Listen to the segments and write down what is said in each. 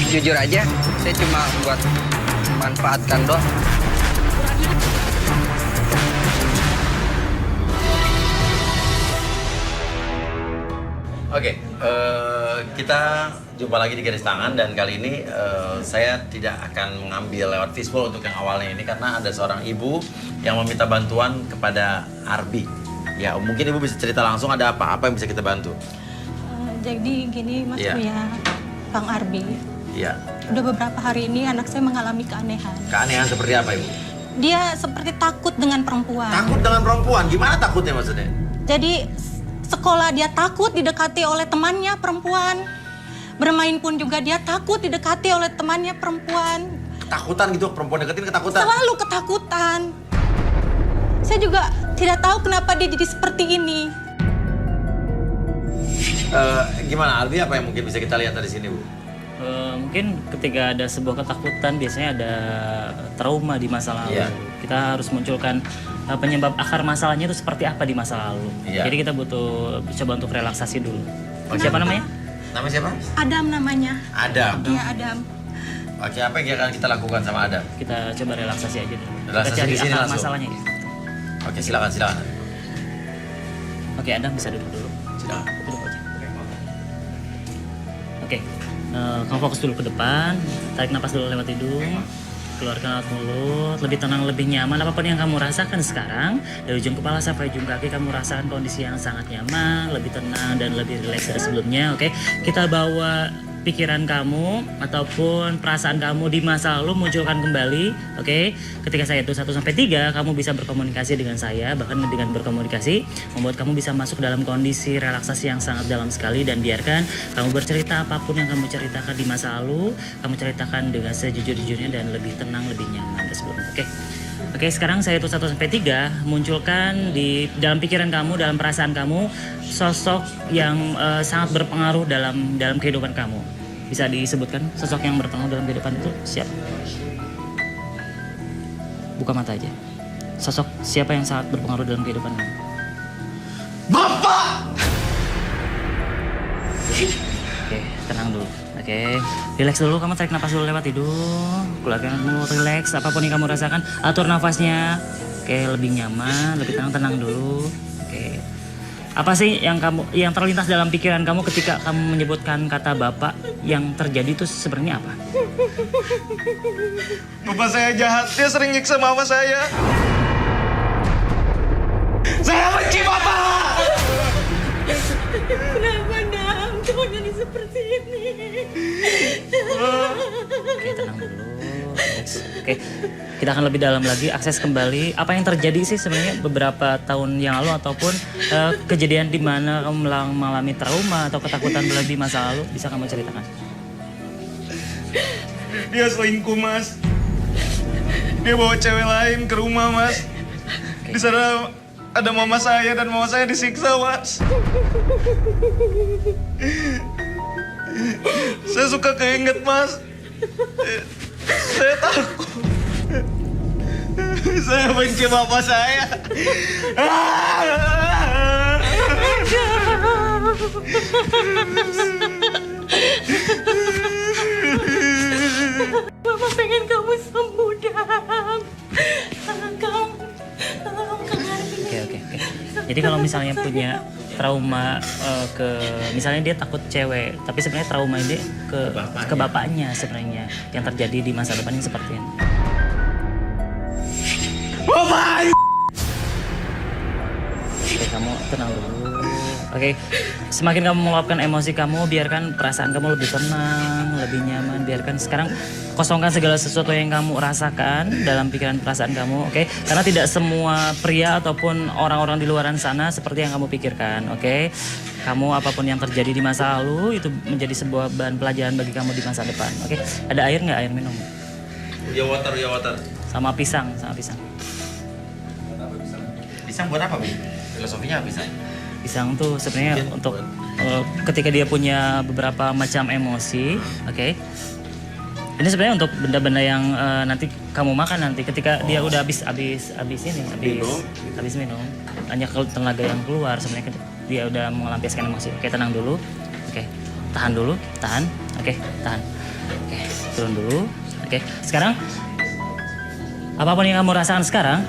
Jujur aja, saya cuma buat manfaatkan doang. Oke, kita jumpa lagi di Garis Tangan dan kali ini saya tidak akan mengambil lewat fishbowl untuk yang awalnya ini karena ada seorang ibu yang meminta bantuan kepada Arbi. Ya, mungkin ibu bisa cerita langsung ada apa yang bisa kita bantu. Jadi gini Mas Buya, Bang Arbi. Iya. Udah beberapa hari ini anak saya mengalami keanehan. Keanehan seperti apa ibu? Dia seperti takut dengan perempuan. Takut dengan perempuan? Gimana takutnya maksudnya? Jadi sekolah dia takut didekati oleh temannya perempuan. Bermain pun juga dia takut didekati oleh temannya perempuan. Ketakutan gitu, perempuan deketin ketakutan? Selalu ketakutan. Saya juga tidak tahu kenapa dia jadi seperti ini. Gimana Arbi, apa yang mungkin bisa kita lihat dari sini Bu? Mungkin ketika ada sebuah ketakutan biasanya ada trauma di masa lalu. Iya. Kita harus munculkan penyebab akar masalahnya itu seperti apa di masa lalu. Iya. Jadi kita butuh coba untuk relaksasi dulu. Oke. Siapa namanya? Namanya siapa? Adam namanya. Adam. Iya Adam. Oke, apa yang akan kita lakukan sama Adam? Kita coba relaksasi aja dulu. Relaksasi kita cari di sini akar langsung? masalahnya. Ya. Oke, silakan. Oke, Adam bisa duduk dulu. Silakan. Duduk aja. Oke, kamu fokus dulu ke depan. Tarik napas dulu lewat hidung. Keluarkan lewat mulut, lebih tenang, lebih nyaman. Apapun yang kamu rasakan sekarang, dari ujung kepala sampai ujung kaki, kamu rasakan kondisi yang sangat nyaman, lebih tenang, dan lebih rileks dari sebelumnya. Oke, kita bawa pikiran kamu ataupun perasaan kamu di masa lalu, munculkan kembali. Oke, ketika saya hitung 1-3, kamu bisa berkomunikasi dengan saya. Bahkan dengan berkomunikasi, membuat kamu bisa masuk dalam kondisi relaksasi yang sangat dalam sekali. Dan biarkan kamu bercerita apapun yang kamu ceritakan di masa lalu, kamu ceritakan dengan sejujur-jujurnya dan lebih tenang, lebih nyaman dari sebelumnya. Oke, sekarang saya hitung 1-3, munculkan di dalam pikiran kamu, dalam perasaan kamu, sosok yang sangat berpengaruh dalam kehidupan kamu. Bisa disebutkan sosok yang berpengaruh dalam kehidupan itu siapa? Buka mata aja. Sosok siapa yang sangat berpengaruh dalam kehidupan kamu? Bapak! Oke, tenang dulu. Oke, relax dulu. Kamu tarik napas dulu lewat hidung. Keluarkan mulut, relax. Apapun yang kamu rasakan, atur nafasnya. Oke, lebih nyaman, lebih tenang dulu. Oke. Apa sih yang terlintas dalam pikiran kamu ketika kamu menyebutkan kata bapak? Yang terjadi itu sebenarnya apa? Bapak saya jahat, dia sering nyiksa mama saya. Saya benci Bapak! Kenapa Adam? Kamu jadi seperti ini? Oke, tenang dulu. Relax. Oke, kita akan lebih dalam lagi, akses kembali. Apa yang terjadi sih sebenarnya beberapa tahun yang lalu ataupun kejadian di mana kamu mengalami trauma atau ketakutan berlebih di masa lalu, bisa kamu ceritakan? Dia selingkuh, Mas. Dia bawa cewek lain ke rumah, Mas. Di sana ada mama saya dan mama saya disiksa, Mas. Saya suka keinget, Mas. Saya takut. Saya benci bapak saya. Mama pengen kamu sembuh, Dam. Tolong Kang Arbi. Oke. Jadi kalau misalnya punya trauma misalnya dia takut cewek, tapi sebenarnya trauma ini ke bapaknya sebenarnya yang terjadi di masa depan yang seperti ini. Bapak! Oke, kamu tenang dulu. Oke, semakin kamu meluapkan emosi kamu, biarkan perasaan kamu lebih tenang, lebih nyaman. Biarkan sekarang kosongkan segala sesuatu yang kamu rasakan dalam pikiran perasaan kamu, oke? Karena tidak semua pria ataupun orang-orang di luaran sana seperti yang kamu pikirkan, oke? Kamu apapun yang terjadi di masa lalu itu menjadi sebuah bahan pelajaran bagi kamu di masa depan, oke? Ada air nggak? Air minum? Ya water. Sama pisang. Pisang buat apa, Bi? Filosofinya apa pisang? Pisang tuh sebenarnya untuk ketika dia punya beberapa macam emosi, oke? Ini sebenarnya untuk benda-benda yang nanti kamu makan nanti ketika dia udah habis minum, banyak tenaga yang keluar sebenarnya dia udah melampiaskan emosi. Oke, tenang dulu. Oke, tahan dulu, tahan. Oke, tahan. Oke, turun dulu. Oke, sekarang apapun yang kamu rasakan sekarang,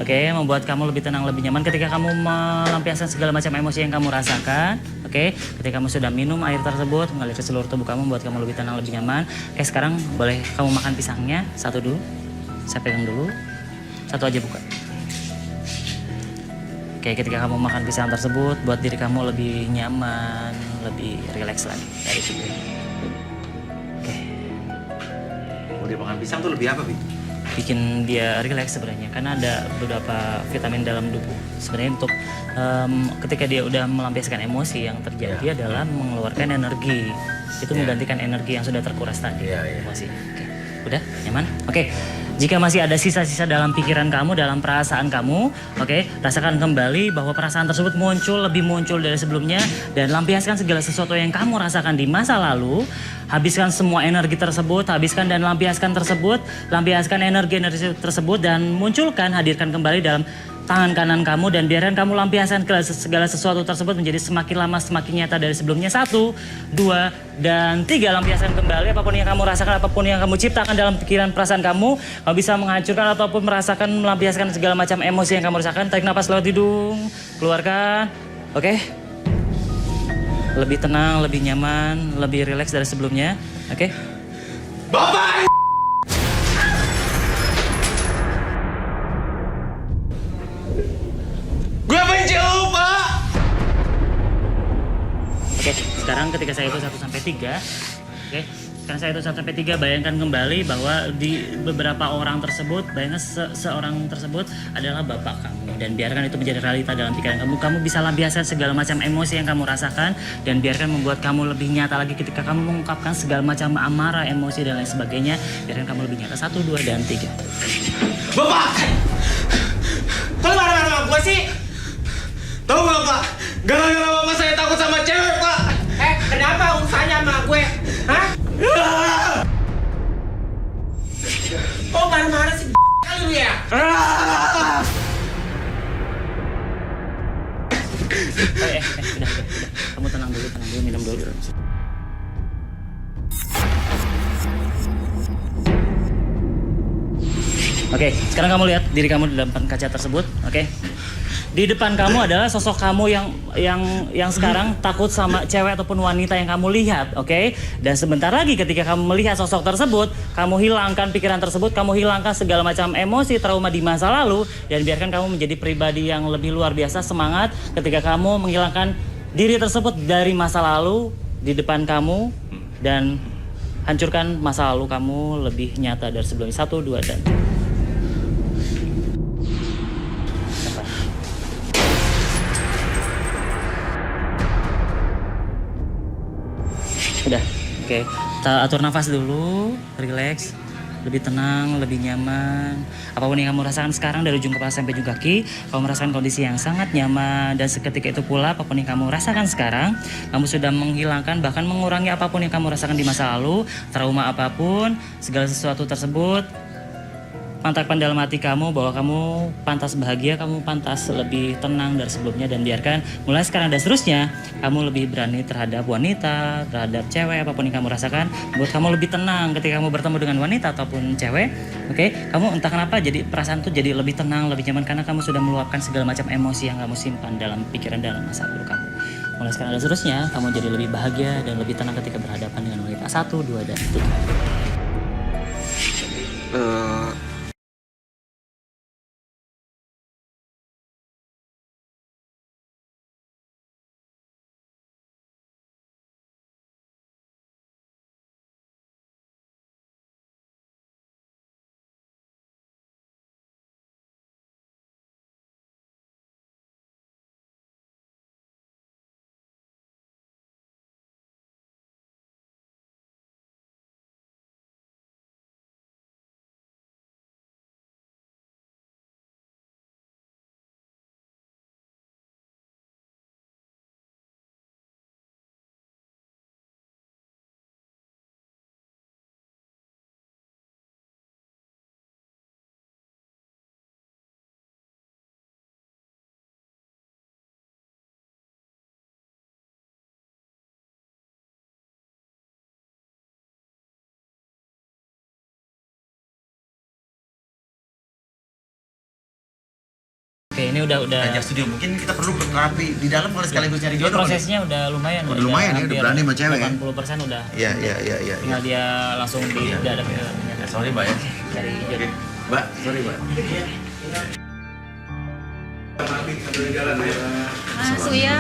oke, membuat kamu lebih tenang, lebih nyaman ketika kamu melampiaskan segala macam emosi yang kamu rasakan. Oke, ketika kamu sudah minum air tersebut mengalir ke seluruh tubuh kamu, membuat kamu lebih tenang, lebih nyaman. Oke, sekarang boleh kamu makan pisangnya satu dulu. Saya pegang dulu. Satu aja buka. Oke, ketika kamu makan pisang tersebut, buat diri kamu lebih nyaman, lebih rileks lagi dari situ. Oke, Mau dia makan pisang tuh lebih apa, Bi? bikin dia rileks sebenarnya, karena ada beberapa vitamin dalam tubuh. Sebenarnya untuk ketika dia udah melampiaskan emosi, yang terjadi adalah mengeluarkan energi. Itu menggantikan energi yang sudah terkuras tadi. Emosi. Oke, udah nyaman? Oke. Jika masih ada sisa-sisa dalam pikiran kamu, dalam perasaan kamu, oke, rasakan kembali bahwa perasaan tersebut lebih muncul dari sebelumnya, dan lampiaskan segala sesuatu yang kamu rasakan di masa lalu. Habiskan semua energi tersebut, habiskan dan lampiaskan energi tersebut, dan munculkan, hadirkan kembali dalam tangan kanan kamu, dan biarkan kamu lampiaskan segala sesuatu tersebut menjadi semakin lama semakin nyata dari sebelumnya. 1, 2, dan 3. Lampiaskan kembali apapun yang kamu rasakan, apapun yang kamu ciptakan dalam pikiran perasaan kamu. Kamu bisa menghancurkan ataupun melampiaskan segala macam emosi yang kamu rasakan. Tarik nafas lewat hidung, keluarkan. Oke. Lebih tenang, lebih nyaman, lebih rileks dari sebelumnya. Oke. Bapak! Gue benci lu, Pak! Oke, sekarang ketika saya hitung 1 sampai 3, oke, sekarang saya hitung 1 sampai 3, bayangkan kembali bahwa di beberapa orang tersebut, bayangkan seorang tersebut adalah bapak kamu, dan biarkan itu menjadi realita dalam pikiran kamu. Kamu bisa lampiaskan segala macam emosi yang kamu rasakan, dan biarkan membuat kamu lebih nyata lagi ketika kamu mengungkapkan segala macam amarah, emosi, dan lain sebagainya. Biarkan kamu lebih nyata. 1, 2, dan 3. Bapak! Kok lu marah-marah sama gue sih? Tahu nggak, Pak? Gara-gara bapak saya takut sama cewek, Pak. Kenapa urusannya sama gue? Hah? Oh, marah-marah sih kali lu ya? Udah. Kamu tenang dulu, minum dulu. Oke, sekarang kamu lihat diri kamu di depan kaca tersebut, oke? Di depan kamu adalah sosok kamu yang sekarang takut sama cewek ataupun wanita yang kamu lihat, oke? Dan sebentar lagi ketika kamu melihat sosok tersebut, kamu hilangkan pikiran tersebut, kamu hilangkan segala macam emosi, trauma di masa lalu, dan biarkan kamu menjadi pribadi yang lebih luar biasa, semangat ketika kamu menghilangkan diri tersebut dari masa lalu di depan kamu, dan hancurkan masa lalu kamu lebih nyata dari sebelumnya. 1, 2, dan 3. Udah, oke. Kita atur nafas dulu, relax, lebih tenang, lebih nyaman. Apapun yang kamu rasakan sekarang dari ujung kepala sampai ujung kaki, kamu merasakan kondisi yang sangat nyaman, dan seketika itu pula apapun yang kamu rasakan sekarang, kamu sudah menghilangkan bahkan mengurangi apapun yang kamu rasakan di masa lalu, trauma apapun, segala sesuatu tersebut. Mantapkan dalam hati kamu bahwa kamu pantas bahagia, kamu pantas lebih tenang dari sebelumnya, dan biarkan mulai sekarang dan seterusnya kamu lebih berani terhadap wanita, terhadap cewek, apapun yang kamu rasakan, buat kamu lebih tenang ketika kamu bertemu dengan wanita ataupun cewek. Oke, kamu entah kenapa jadi perasaan tuh jadi lebih tenang, lebih nyaman karena kamu sudah meluapkan segala macam emosi yang kamu simpan dalam pikiran dalam masa lalu kamu. Mulai sekarang dan seterusnya kamu jadi lebih bahagia dan lebih tenang ketika berhadapan dengan wanita. 1, 2, dan 3. ini udah ajak studio. Mungkin kita perlu terapi di dalam kalau sekaligus cari jodoh. prosesnya udah lumayan. Udah lumayan ya, udah berani sama cewek ya. 80% udah. Iya. Tinggal dia langsung didadak ke Sorry, Mbak ya. cari jodoh. Mbak, sorry, Mbak. Mas Uya,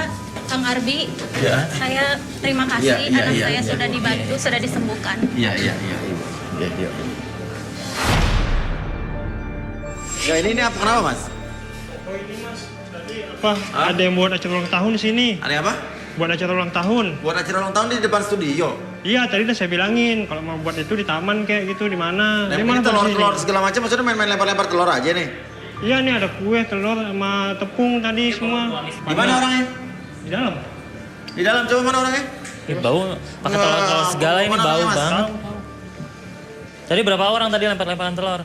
Kang Arbi, Ya. saya terima kasih Iya, anak iya, saya iya. sudah dibantu, sudah disembuhkan. Iya. Ya ini apa kenapa, Mas? Apa? Ada yang buat acara ulang tahun di sini. Ada apa? Buat acara ulang tahun. Buat acara ulang tahun di depan studio. Iya, tadi udah saya bilangin kalau mau buat itu di taman kayak gitu di mana. Di mana telur segala macam, maksudnya main-main lempar-lempar telur aja nih. Iya nih ada kue, telur sama tepung tadi semua. Di mana orangnya? Di dalam. Di dalam, coba mana orangnya? Ini bau, pakai telur segala ini Mana bau namanya, Mas? banget. Tadi berapa orang tadi lempar-lemparan telur?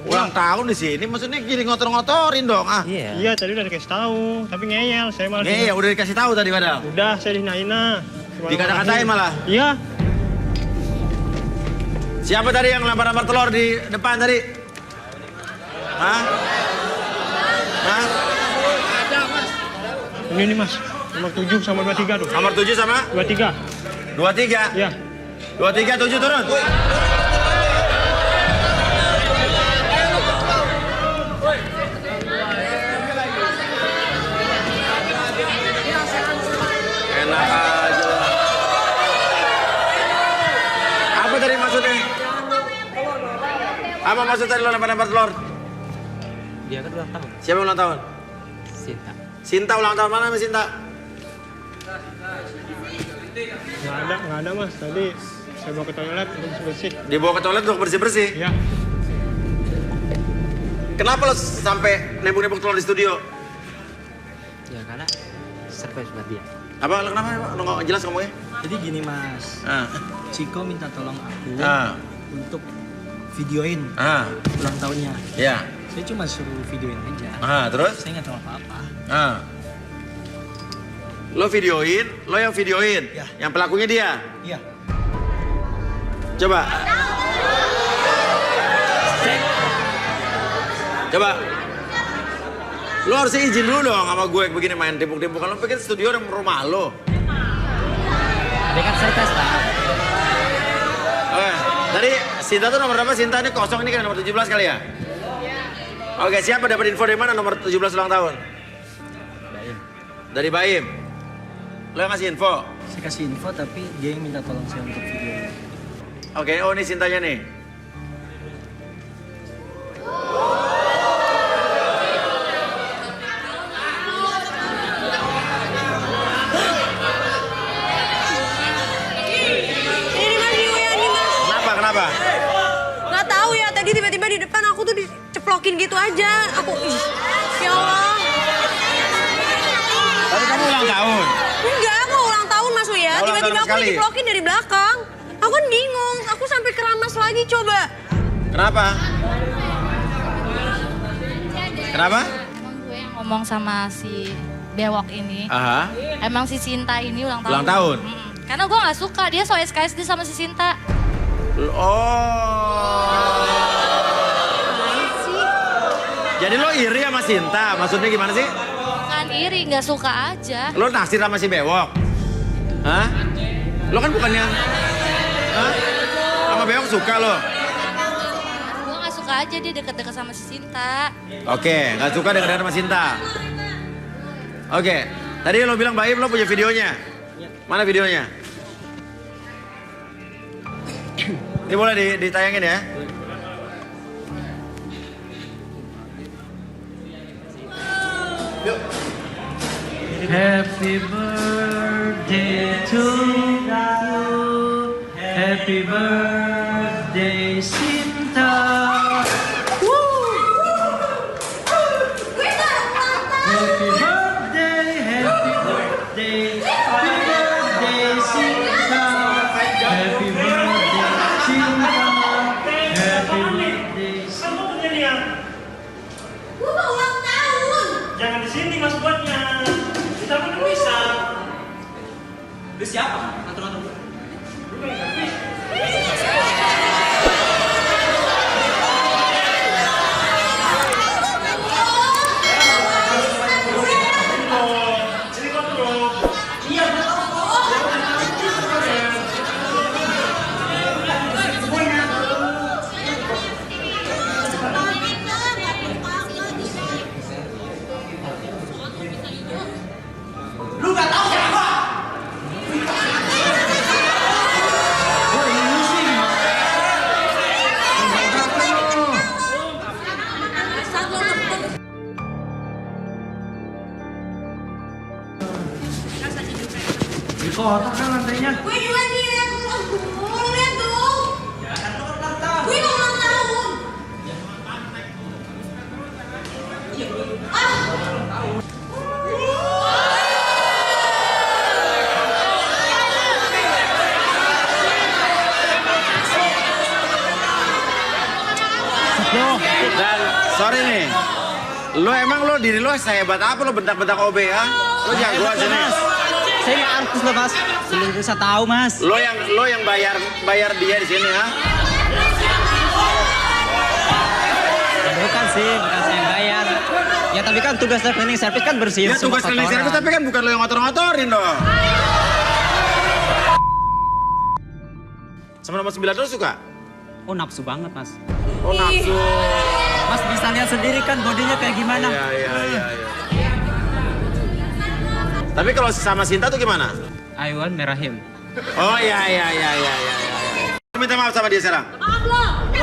Ulang tahun di sini, maksudnya gini ngotor-ngotorin dong. Ah. Iya. Iya, tadi udah dikasih tahu, tapi ngeyel. Saya malah. Nih, ya udah dikasih tahu tadi padahal. Udah, saya dihina-hina. Dikata-katain malah. Iya. Siapa tadi yang lempar-lempar telur di depan tadi? Hah? Hah? Ini nih Mas, nomor 7 sama 23 tuh. Nomor 7 sama? 23. 23? Iya. 23, 7 turun. Enak aja. Apa tadi maksudnya? Apa maksud tadi lo lempar-lempar telur? Dia kan ulang tahun. Siapa yang ulang tahun? Sinta. Sinta ulang tahun mana Mas Sinta? Nggak ada Mas. Tadi saya bawa ke toilet untuk bersih. Dibawa ke toilet untuk bersih-bersih. Iya. Kenapa lo sampai nembuk-nembuk telur di studio? Ya karena surprise buat dia. Apa? Lo kenapa? Lo nggak jelas ngomongnya? Jadi gini Mas, Ah. Ciko minta tolong aku Ah. untuk videoin Ah. ulang tahunnya. Ya. Saya cuma suruh videoin aja. Ah, terus? Saya nggak tahu apa-apa. Ah. Lo videoin, lo yang videoin. Ya. Yang pelakunya dia. Iya. Coba. Coba. Lo harus izin dulu dong sama gue begini main timpuk-timpukan. Lo pikir studio udah rumah lo. Dia kan surprise Pak. Oke, tadi Sinta tuh nomor berapa? Sinta ini kosong, ini kan nomor 17 kali ya? Oke, siapa dapat info dari mana nomor 17 ulang tahun? Baim. Dari Baim. Lo yang ngasih info? Saya kasih info tapi dia yang minta tolong saya untuk videoin. Oke, oh ini Sintanya nih. Ini Mas Uya nih Mas. Kenapa? Nggak tahu ya, tadi tiba-tiba di depan aku tuh diceplokin gitu aja. Aku, ya Allah. Tapi kamu ulang tahun. Enggak, aku ulang tahun Mas Uya. Ulang Tiba-tiba tahun aku sekali. diceplokin dari belakang. Aku kan bingung, aku sampai keramas lagi coba. Kenapa? Kenapa? Emang gue yang ngomong sama si bewok ini. Aha. Emang si Sinta ini ulang tahun. Ulang tahun? Karena gue gak suka, dia so SKSD sama si Sinta. Oh. Jadi lo iri sama Sinta? Maksudnya gimana sih? Bukan iri, gak suka aja. Lo naksir sama si Bewok? Hah? Lo kan bukan yang... Hah? Sama Bewok suka lo? Gue gak suka aja dia deket-deket sama si Sinta. Oke, nggak suka dengan sama Sinta. Oke, tadi lo bilang Baim lo punya videonya. Mana videonya? Ini boleh ditayangin ya? Happy birthday to you. Happy birthday, Sinta. Happy birthday, happy birthday, happy birthday, Sinta. Happy birthday, Sinta. Happy birthday, Sinta. Gue mau ulang tahun. Jangan di sini Mas buatnya. Kita pun bisa. Lu siapa? Atur-atur. Kotor kan lantainya. Gue juga nih, lihat dong. Lihat dong. Gue mau ulang tahun. Dan sorry nih, lo diri lo sehebat apa lo bentak-bentak OB ya? Lo jagoan sini. Saya nggak artis loh mas. Seluruh bisa tahu mas. Lo yang bayar dia di sini ya? Bukan sih, bukan saya yang bayar. Ya tapi kan tugas cleaning service kan bersihin Ya semua tugas cleaning kotoran. service tapi kan bukan lo yang ngotor-ngotorin dong. Sama nomor 9 lo suka? Oh nafsu banget mas. Oh nafsu. Mas bisa lihat sendiri kan bodinya kayak gimana. Iya. Tapi kalau sama Sinta tuh gimana? Aywan Merahim. Oh iya. Minta maaf sama dia sekarang. Maaf loh. Dia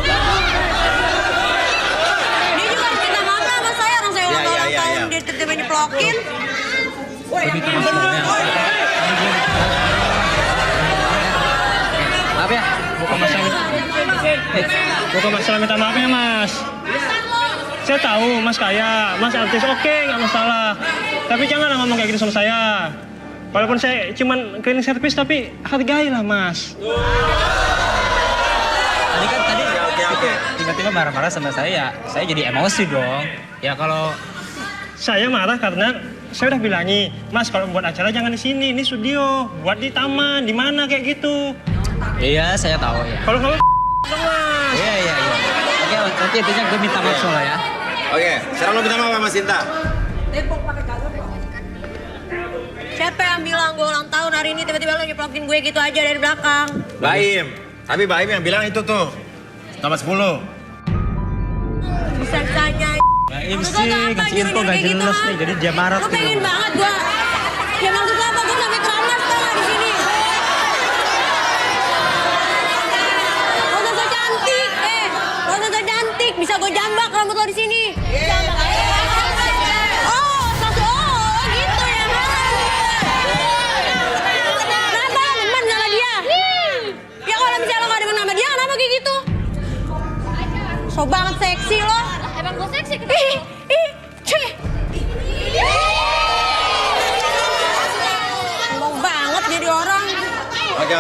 juga harus minta maaf lah sama saya. Orang saya ulang tahun dia tiba-tiba nyeplokin. Maaf ya. Bukan masalah minta maaf ya mas. Saya tahu mas kaya, mas artis oke nggak masalah. Tapi janganlah ngomong kayak gitu sama saya. Walaupun saya cuman cleaning service tapi hargailah mas. Tadi Oke. tiba-tiba marah-marah sama saya jadi emosi dong. Ya kalau Saya marah karena saya udah bilangi, mas kalau buat acara jangan di sini, ini studio, buat di taman, di mana kayak gitu. iya saya tahu ya. Kalau kamu mas. Iya. Oke, nanti intinya gue minta maaf soalnya ya. Oke, sekarang lo minta maaf sama Sinta. Siapa yang bilang gue ulang tahun hari ini tiba-tiba lo nyeplokin gue gitu aja dari belakang? Baim. Tapi Baim yang bilang itu tuh. Nomor 10. Bisa-bisanya. Baim Maksud sih, lo apa ngasih info nyuruh-nyuruh gak kayak jelas gitu, nih, jadi dia marah Lo tuh. pengen banget gue. Ya maksud lo apa gue sampai keramas tau gak di sini? Lo so cantik, lo so cantik. Bisa gue jambak rambut lo di sini. Oh gitu ya. Kenapa lo demen sama dia? Ya kalau misalnya lo gak demen sama dia, kenapa kayak gitu? So banget seksi lo. Emang gue seksi Ngomong banget jadi orang. Oke.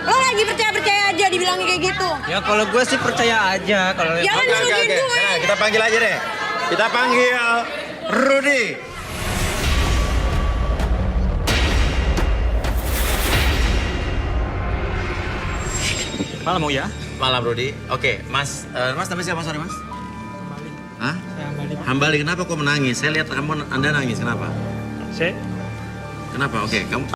Lo lagi percaya-percaya aja dibilangin kayak gitu. Ya kalau gue sih percaya aja kalau Jangan nurutin gue. Nah, kita panggil aja deh. Kita panggil Rudy. malam mau ya. Malam Rudy. Oke, Mas namanya siapa sorry Mas? Hah? Hambali. Kenapa kok menangis? Saya lihat Anda nangis. Kenapa? Kenapa? Oke, kamu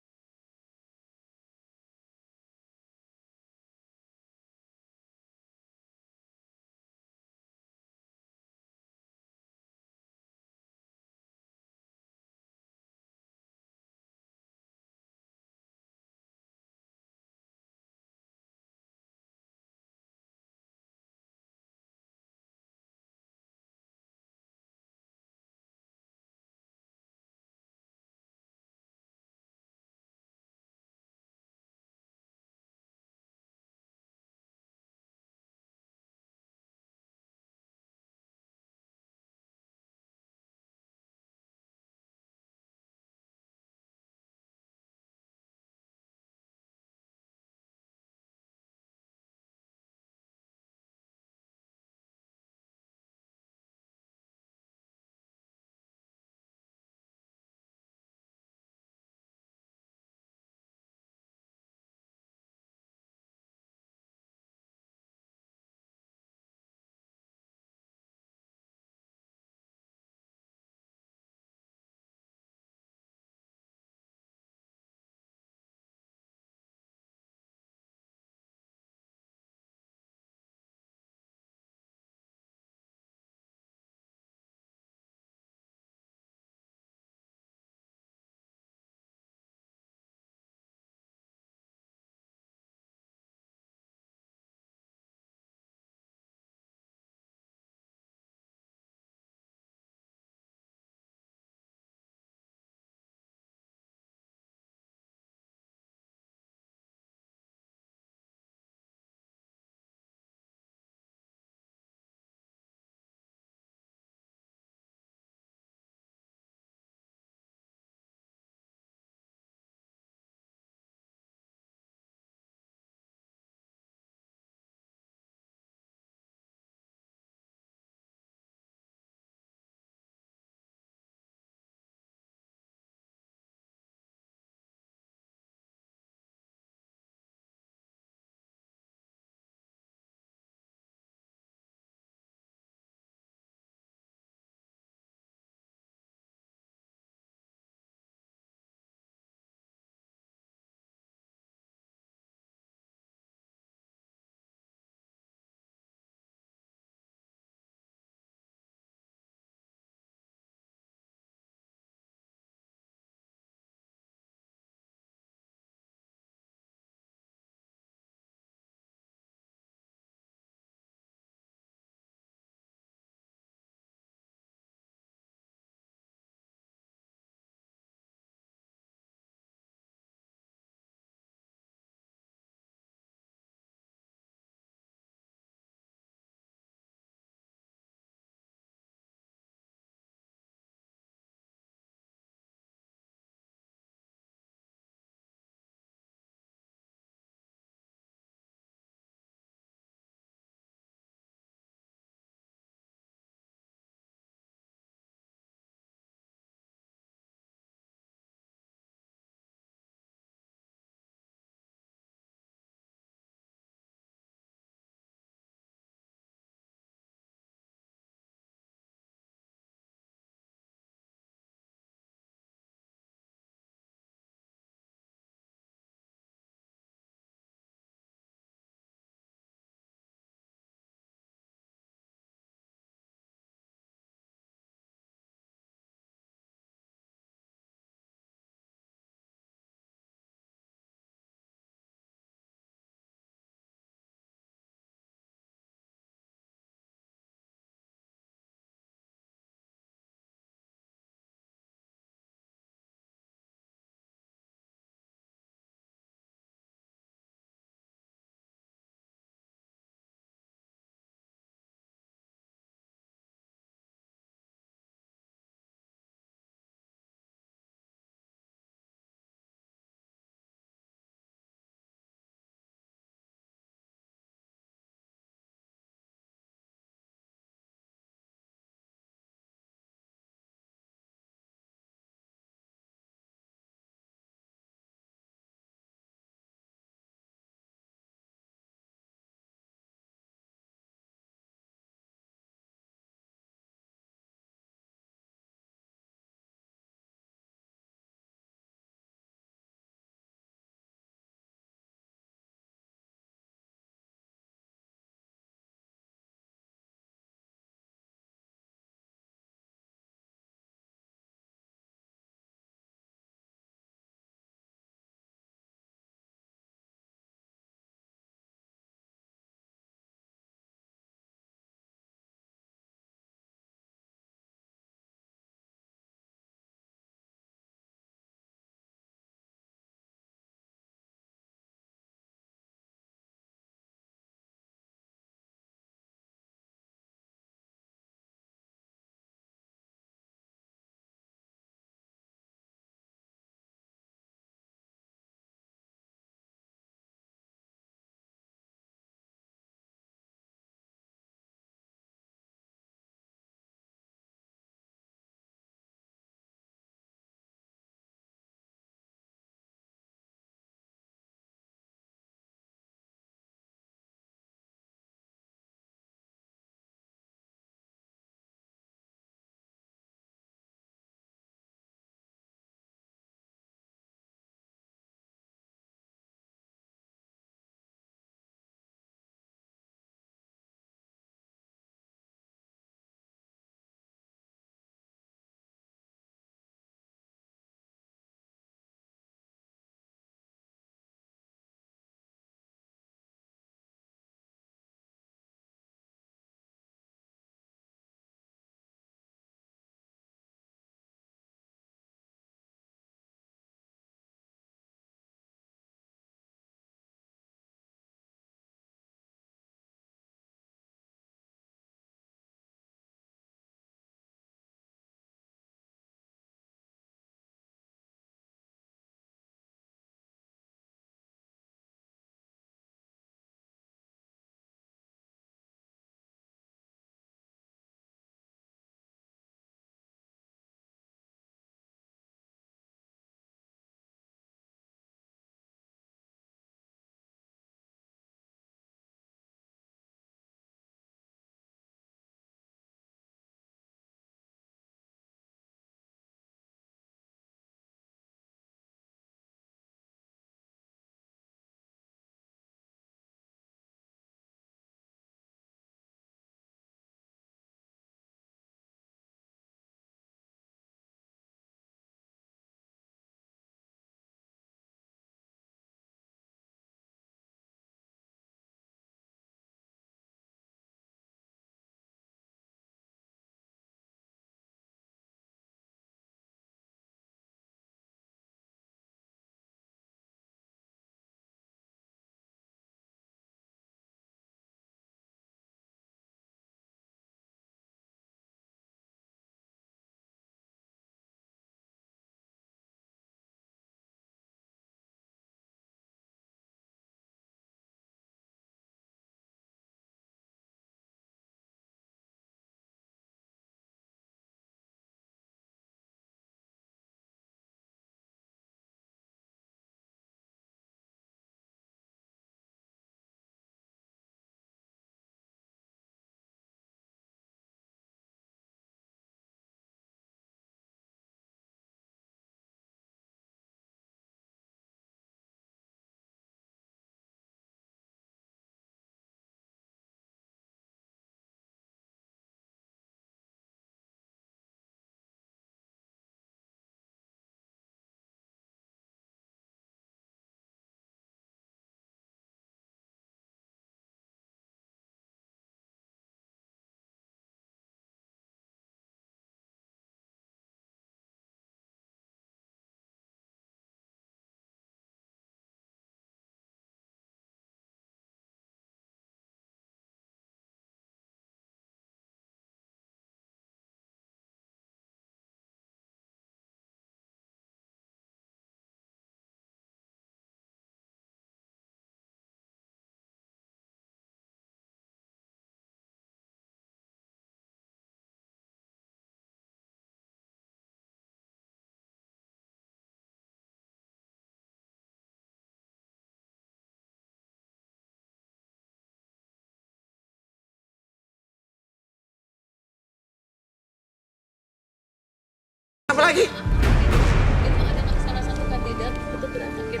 lagi? Itu ada salah satu kandidat itu berantakin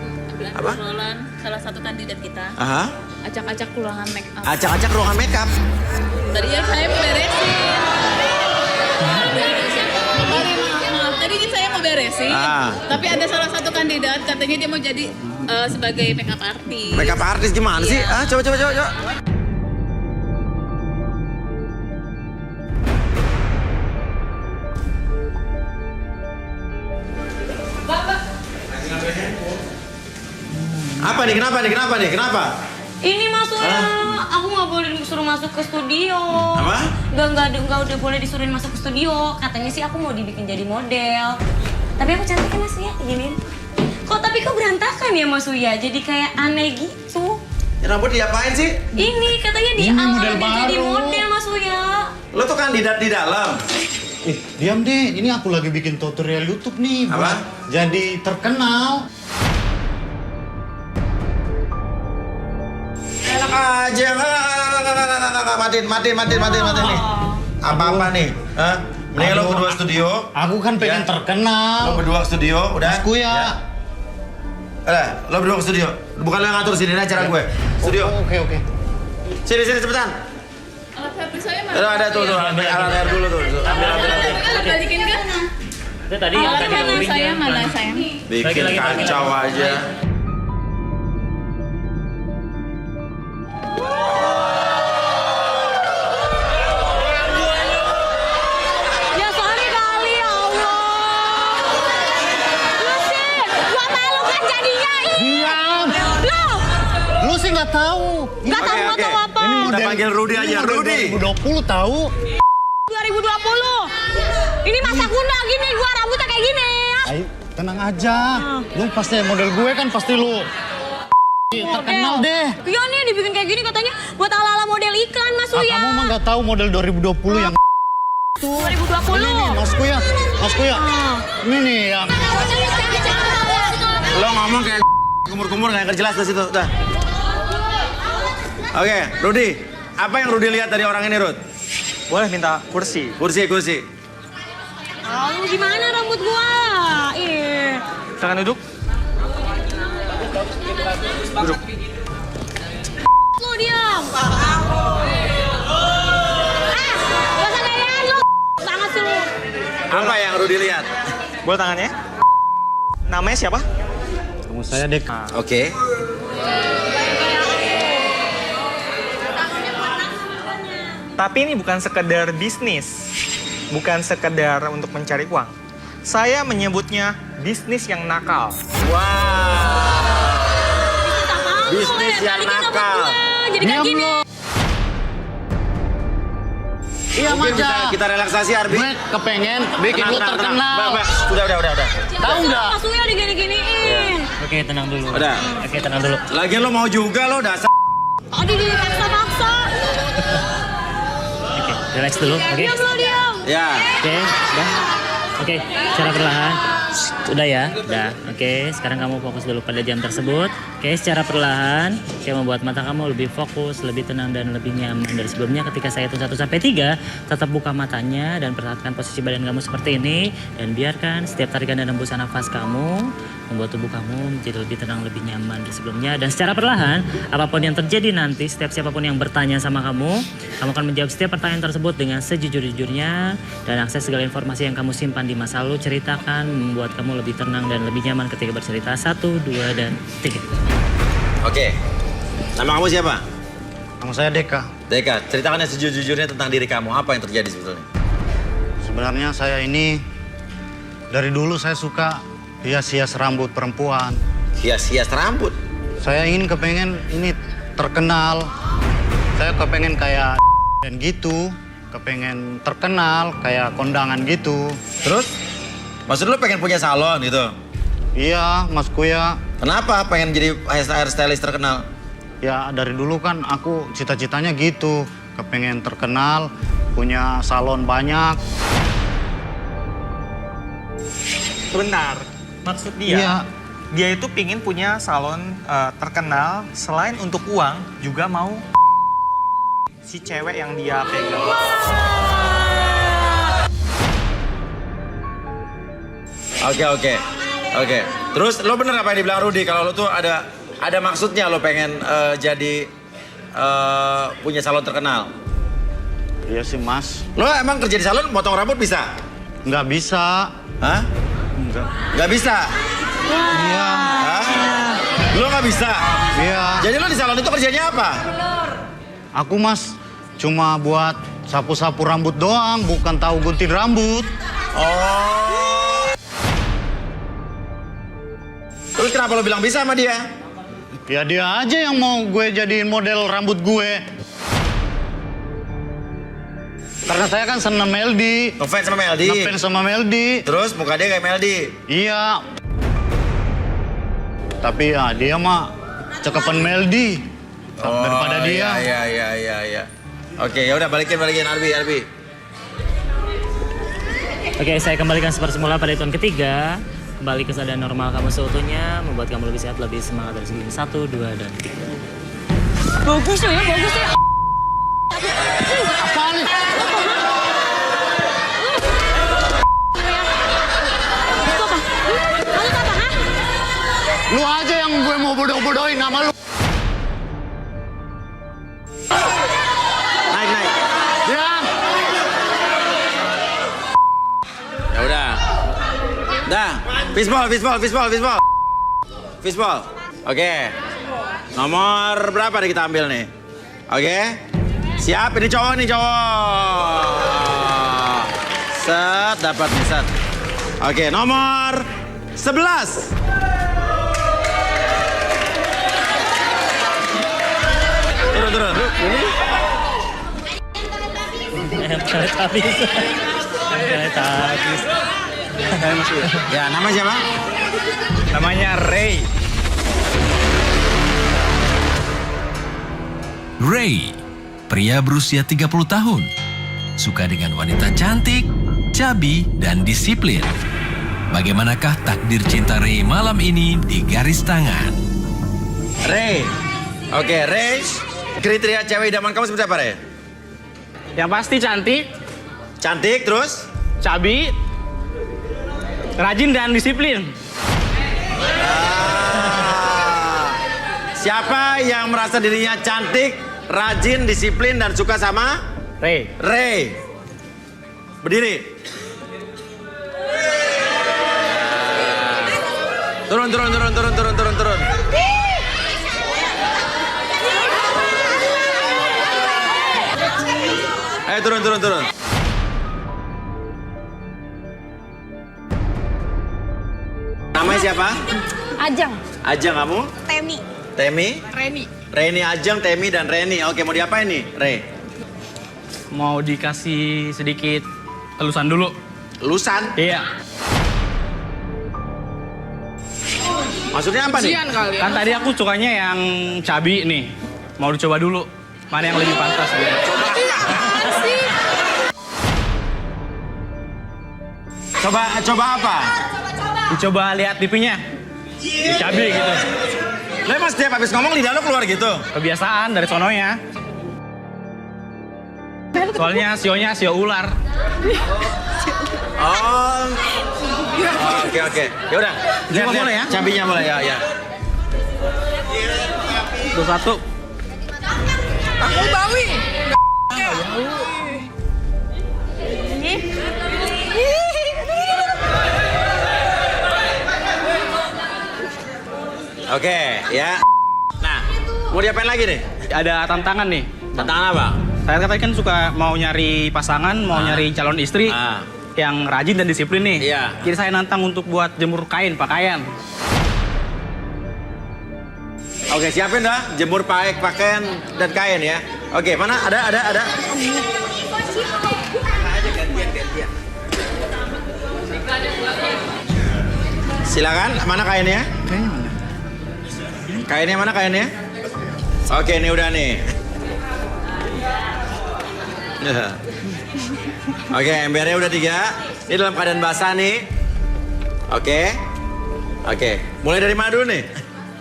Apa? obrolan salah satu kandidat kita. Aha. Acak-acak ruangan make up. Acak-acak ruangan makeup. Tadi ya saya mau beresin. Maaf, tadi saya mau beresin. Tapi ada salah satu kandidat katanya dia mau jadi sebagai makeup artist. Makeup artist gimana sih? Iya. Coba. Apa nih? Kenapa? Ini masuknya, aku nggak boleh disuruh masuk ke studio. Apa? Nggak udah boleh disuruhin masuk ke studio. Katanya sih aku mau dibikin jadi model. Tapi aku cantik kan Mas Uya, gini. Tapi kok berantakan ya Mas Uya? Jadi kayak aneh gitu. Ya, rambut diapain sih? Ini katanya di Ini awal model dia jadi baru. model Mas Uya. Lo tuh kandidat di dalam. Diam deh, ini aku lagi bikin tutorial YouTube nih. Apa? Buat jadi terkenal. Enak aja. Matiin nih. Apa nih? Hah? Mendingan lo berdua studio. Aku kan pengen Ya. terkenal. Lo berdua ke studio, udah? Mas Kuya. Ya. Udah, lo berdua ke studio. Bukan lo yang ngatur sini, ini acara gue. Studio. Oke. Sini cepetan. Alat habis saya mana? Ada tuh, ambil alat air dulu tuh. Ambil. Balikin kan? Itu tadi yang Alat tadi kamu habis saya pinjam. mana sayang? Bikin Lagi. kacau aja. Ya sorry kali ya Allah. Lu sih, gua malu kan jadinya Diam. Loh, Lu sih nggak tahu. nggak tahu Oke. apa. Ini Kita model- panggil Rudy aja, ini model Rudy. 2020 tahu. 2020. Ini masa kuno gini, gua rambutnya kayak gini ya. Ayo, tenang aja. Lu pasti model gue kan pasti lu. Terkenal deh. Iya nih dibikin kayak gini katanya buat ala-ala model iklan Mas Uya. Kamu mah nggak tahu model 2020 yang 2020. ini nih, Mas Kuya. Ini nih yang Lo ngomong kayak kumur-kumur nggak jelas di situ. Udah. Oke, Rudy. Apa yang Rudy lihat dari orang ini, Rud? Boleh minta kursi? Kursi. Lalu gimana rambut gua? Silakan duduk. Lu diam. Gak usah gayaan lu. Banget sih lu. Apa yang Rudy lihat? Boleh tangannya? Namanya siapa? kamu saya Deka. Oke. Tapi ini bukan sekedar bisnis, bukan sekedar untuk mencari uang. Saya menyebutnya bisnis yang nakal. Bisnis yang nakal. Jadi kayak gini. Iya Mungkin Maja. kita relaksasi, Arbi. Gue kepengen bikin lu terkenal. Udah. Tahu nggak? Mas Uya digini-giniin. Oke, tenang dulu. Udah. Oke, tenang dulu. Lagian lo mau juga lo dasar. Tadi dipaksa-paksa. Oke, relax dulu. Oke. Diam lu diam. Ya. Oke, udah. Oke, secara perlahan. Udah ya, udah. Oke, sekarang kamu fokus dulu pada jam tersebut. Oke, secara perlahan, saya membuat mata kamu lebih fokus, lebih tenang dan lebih nyaman dari sebelumnya. Ketika saya hitung 1 sampai 3, tetap buka matanya dan perhatikan posisi badan kamu seperti ini dan biarkan setiap tarikan dan hembusan nafas kamu membuat tubuh kamu menjadi lebih tenang, lebih nyaman dari sebelumnya. Dan secara perlahan, apapun yang terjadi nanti, setiap siapapun yang bertanya sama kamu akan menjawab setiap pertanyaan tersebut dengan sejujur-jujurnya dan akses segala informasi yang kamu simpan di masa lalu. Ceritakan membuat kamu lebih tenang dan lebih nyaman ketika bercerita. 1, 2, dan 3. Oke. Nama kamu siapa? Nama saya Deka. Deka, ceritakan yang sejujur-jujurnya tentang diri kamu. Apa yang terjadi sebetulnya? Sebenarnya saya ini dari dulu saya suka hias-hias rambut perempuan. Hias-hias rambut. Saya ingin kepengen ini terkenal. Saya kepengen kayak dan gitu, kepengen terkenal kayak kondangan gitu. Terus? Maksud lo pengen punya salon gitu? Iya, Mas Kuya. Kenapa pengen jadi hairstylist terkenal? Ya dari dulu kan aku cita-citanya gitu, kepengen terkenal, punya salon banyak. Sebentar, maksud dia, Iya. dia itu pingin punya salon terkenal, selain untuk uang, juga mau si cewek yang dia pegang. Oke. Terus lo bener apa yang dibilang Rudy kalau lo tuh ada maksudnya lo pengen jadi punya salon terkenal? Iya sih Mas. Lo emang kerja di salon potong rambut bisa? Nggak bisa. Hah? Nggak bisa? Iya. Hah? Lo nggak bisa? Iya. Jadi lo di salon itu kerjanya apa? Aku Mas cuma buat sapu-sapu rambut doang, bukan tahu gunting rambut. Oh. Terus kenapa lo bilang bisa sama dia? Ya dia aja yang mau gue jadiin model rambut gue. Karena saya kan seneng Meldi. Ngefans sama Meldi? Ngefans sama Meldi. Terus muka dia kayak Meldi? Iya. Tapi ya dia mah cekepan Meldi daripada dia. Iya. Oke, ya udah balikin Arbi. Oke, saya kembalikan seperti semula pada hitungan ketiga. Kembali ke keadaan normal kamu seutuhnya, membuat kamu lebih sehat, lebih semangat dari segi 1, 2, dan 3. Bagus ya. Apaan nih? Lu aja yang gue mau bodoh-bodohin sama lu. Naik. Ya. Ya udah. Dah, fishball. Oke. Nomor berapa nih kita ambil nih? Oke. Siap, ini cowok. Set, dapat nih, set. Oke, nomor 11. Turun. Habis. Ya, nama siapa? Namanya Ray. Ray, pria berusia 30 tahun. Suka dengan wanita cantik, cabi, dan disiplin. Bagaimanakah takdir cinta Ray malam ini di Garis Tangan? Ray. Oke, Ray. Kriteria cewek idaman kamu seperti apa, Ray? Yang pasti cantik, Terus? cabi, rajin dan disiplin. Siapa yang merasa dirinya cantik, rajin, disiplin, dan suka sama? Ray. Berdiri. Turun. Ayo turun. Namanya siapa? Ajeng kamu? Temi? Reni, Ajeng, Temi, dan Reni. Oke, mau diapain nih, Ray? Mau dikasih sedikit telusan dulu. Lusan? Iya. Maksudnya apa nih? Kan tadi aku sukanya yang cabi nih. Mau dicoba dulu. Mana yang lebih pantas gitu. Coba apa? Dicoba lihat pipinya. Cabi gitu. Lah mas setiap habis ngomong lidah lo keluar gitu? Kebiasaan dari sononya. Soalnya sio ular. Oh. Oke. Yaudah. Lihat boleh ya? Cabinya boleh ya. 21. Aku bawi. Oke, ya. Nah, mau diapain lagi nih? Ada tantangan nih. Tantangan apa? Saya katanya kan suka mau nyari pasangan, mau nyari calon istri yang rajin dan disiplin nih. Iya. Jadi saya nantang untuk buat jemur pakaian. Oke, siapin dah jemur pakaian dan kain ya. Oke, mana? Ada. Silakan, mana kainnya? Kainnya mana kainnya? Oke, ini udah nih. Oke, embernya udah 3. Ini dalam keadaan basah nih. Oke. Mulai dari mana dulu nih?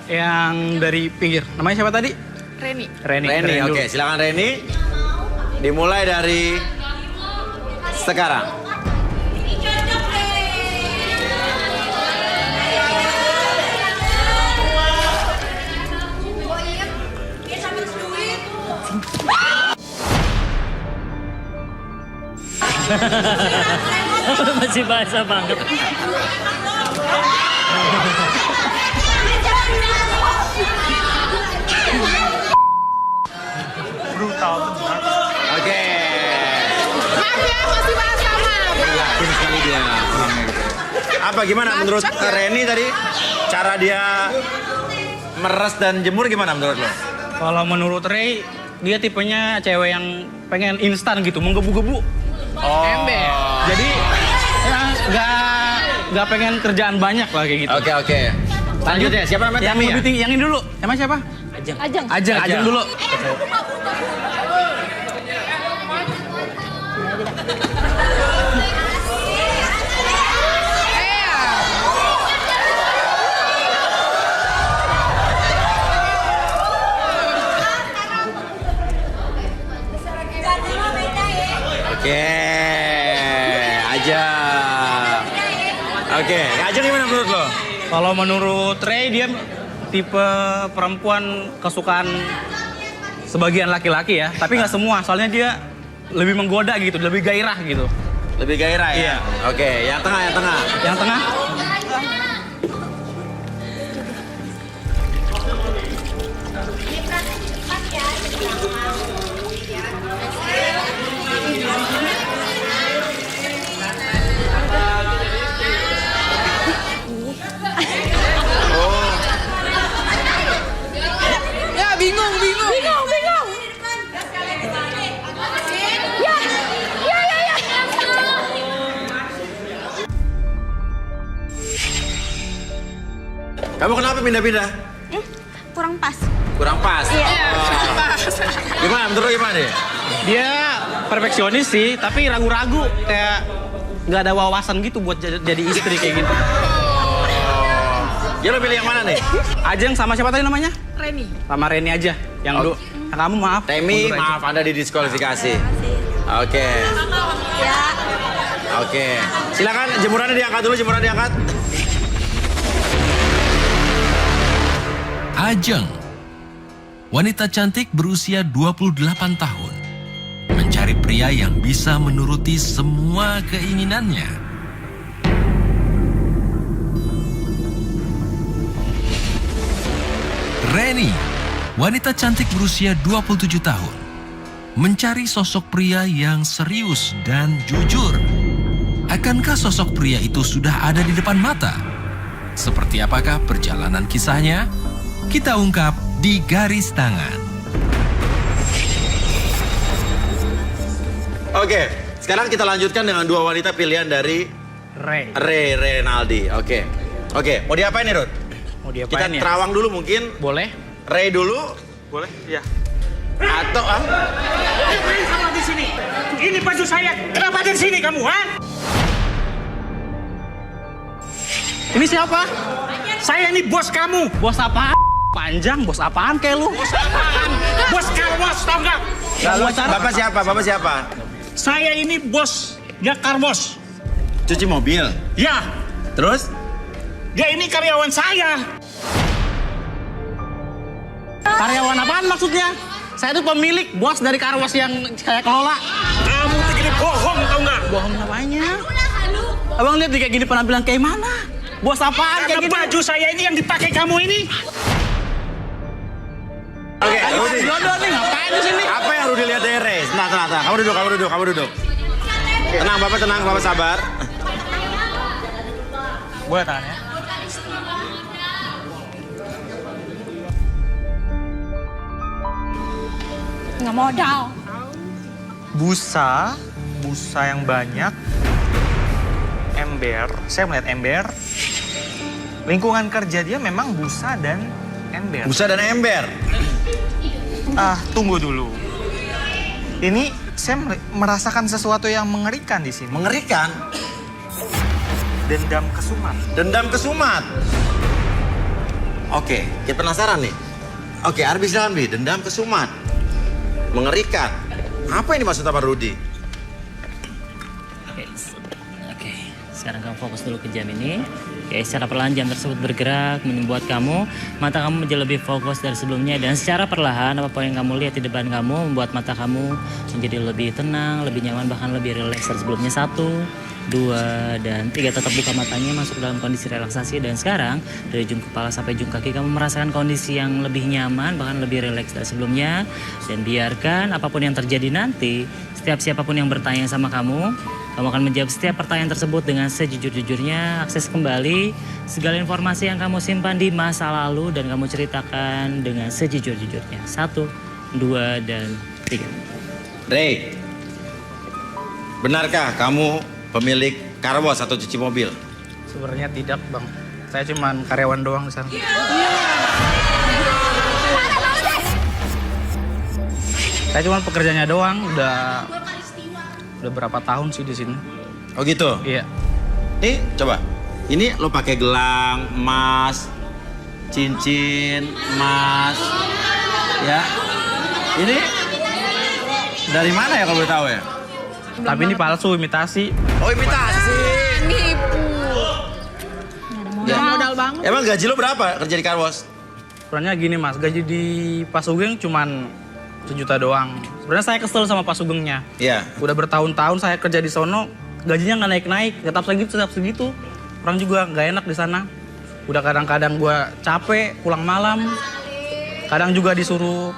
Yang dari pinggir. Namanya siapa tadi? Reni. Oke, silakan Reni. Dimulai dari sekarang. Masih basah banget. Brutal benar. Oke. Maaf ya, masih basah, Mam. Yakin sekali dia orangnya gitu. Apa gimana menurut Reni tadi? Cara dia meres dan jemur gimana menurut lo? Kalau menurut Ray, dia tipenya cewek yang pengen instan gitu, menggebu-gebu. Oh. Ember. Jadi ya nggak pengen kerjaan banyak lah kayak gitu. Oke. Selanjutnya siapa namanya? Yang Tami lebih ya? tinggi, yang ini dulu. Emang siapa? Ajeng dulu. Oke, Oke, Ajeng gimana menurut lo? Kalau menurut Ray, dia tipe perempuan kesukaan sebagian laki-laki ya, tapi nggak semua. Soalnya dia lebih menggoda gitu, lebih gairah gitu. Lebih gairah ya? Iya. Oke, yang tengah. Yang tengah? Ya, bingung. Kamu kenapa pindah-pindah? Kurang pas. Kurang pas? Iya. Gimana? Menurut lo gimana deh? Dia perfeksionis sih, tapi ragu-ragu. Kayak nggak ada wawasan gitu buat jadi istri kayak gitu. Dia lo pilih yang mana nih? Ajeng sama siapa tadi namanya? Reni. Sama Reni aja. Yang dulu. Kamu maaf. Temi, Mundur aja. maaf Anda didiskualifikasi. Oke. Ya. Oke. Silakan jemurannya diangkat dulu, jemuran diangkat. Ajeng, wanita cantik berusia 28 tahun, mencari pria yang bisa menuruti semua keinginannya. Reni, wanita cantik berusia 27 tahun, mencari sosok pria yang serius dan jujur. Akankah sosok pria itu sudah ada di depan mata? Seperti apakah perjalanan kisahnya? Kita ungkap di Garis Tangan. Oke, sekarang kita lanjutkan dengan dua wanita pilihan dari Ray. Renaldi. Oke, mau diapain nih, Rod? Mau Kita diapain ya? terawang dulu mungkin. Boleh? Ray dulu Boleh? Iya. atau Ngapain kamu di sini? Ini baju saya. Kenapa ada di sini kamu, ha? Ini siapa? Saya ini bos kamu. Bos apaan? Panjang, bos apaan kayak lu? Bos apaan? Bos karwas, tau nggak? Bapak siapa? Bapak siapa? Saya ini bos, dia karwas. Cuci mobil. Ya, Terus? dia ini karyawan saya. Karyawan apaan maksudnya? Saya tuh pemilik, bos dari karwas yang saya kelola. Kamu tuh gini bohong, tau nggak? Bohong namanya. Abang lihat kayak gini penampilan kayak mana? Bos apaan Karena kayak gini? baju saya ini yang dipakai kamu ini. Oke, Rudi. Jodoh nih, ngapain di sini? Apa yang Rudi lihat dari Ray? Tenang. Kamu duduk. Tenang, Bapak sabar. Boleh tangan ya? Nggak modal. Busa yang banyak, ember. Saya melihat ember. Lingkungan kerja dia memang busa dan ember. Busa dan ember. Tunggu dulu. Ini saya merasakan sesuatu yang mengerikan di sini. Mengerikan. Dendam kesumat. Oke, kita penasaran nih. Oke, Arbi silakan, Bi. Dendam kesumat. Mengerikan. Apa yang dimaksud sama Rudi? Oke, sekarang kamu fokus dulu ke jam ini. Ya, secara perlahan jam tersebut bergerak membuat mata kamu menjadi lebih fokus dari sebelumnya, dan secara perlahan apapun yang kamu lihat di depan kamu membuat mata kamu menjadi lebih tenang, lebih nyaman, bahkan lebih rileks dari sebelumnya. 1, 2, dan 3. Tetap buka matanya, masuk dalam kondisi relaksasi, dan sekarang dari ujung kepala sampai ujung kaki kamu merasakan kondisi yang lebih nyaman, bahkan lebih rileks dari sebelumnya. Dan biarkan apapun yang terjadi nanti, setiap siapapun yang bertanya sama kamu akan menjawab setiap pertanyaan tersebut dengan sejujur-jujurnya. Akses kembali segala informasi yang kamu simpan di masa lalu dan kamu ceritakan dengan sejujur-jujurnya. 1, 2, dan 3. Ray, benarkah kamu pemilik car wash atau cuci mobil? Sebenarnya tidak, Bang. Saya cuman karyawan doang di sana. Saya cuma pekerjanya doang, udah berapa tahun sih di sini. Oh gitu? Iya. Nih, coba. Ini lo pakai gelang, emas, cincin, emas. Ya. Ini dari mana ya kalau boleh tahu ya? Tapi ini palsu, imitasi. Oh, imitasi. Nipu. Ya. Modal banget. Emang gaji lo berapa kerja di car wash? Sebenarnya gini, Mas, gaji di Pak Sugeng cuman 1 juta doang. Sebenarnya saya kesel sama Pak Sugengnya. Iya. Udah bertahun-tahun saya kerja di sono, gajinya nggak naik-naik, tetap segitu. Orang juga nggak enak di sana. Udah kadang-kadang gua capek, pulang malam. Kadang juga disuruh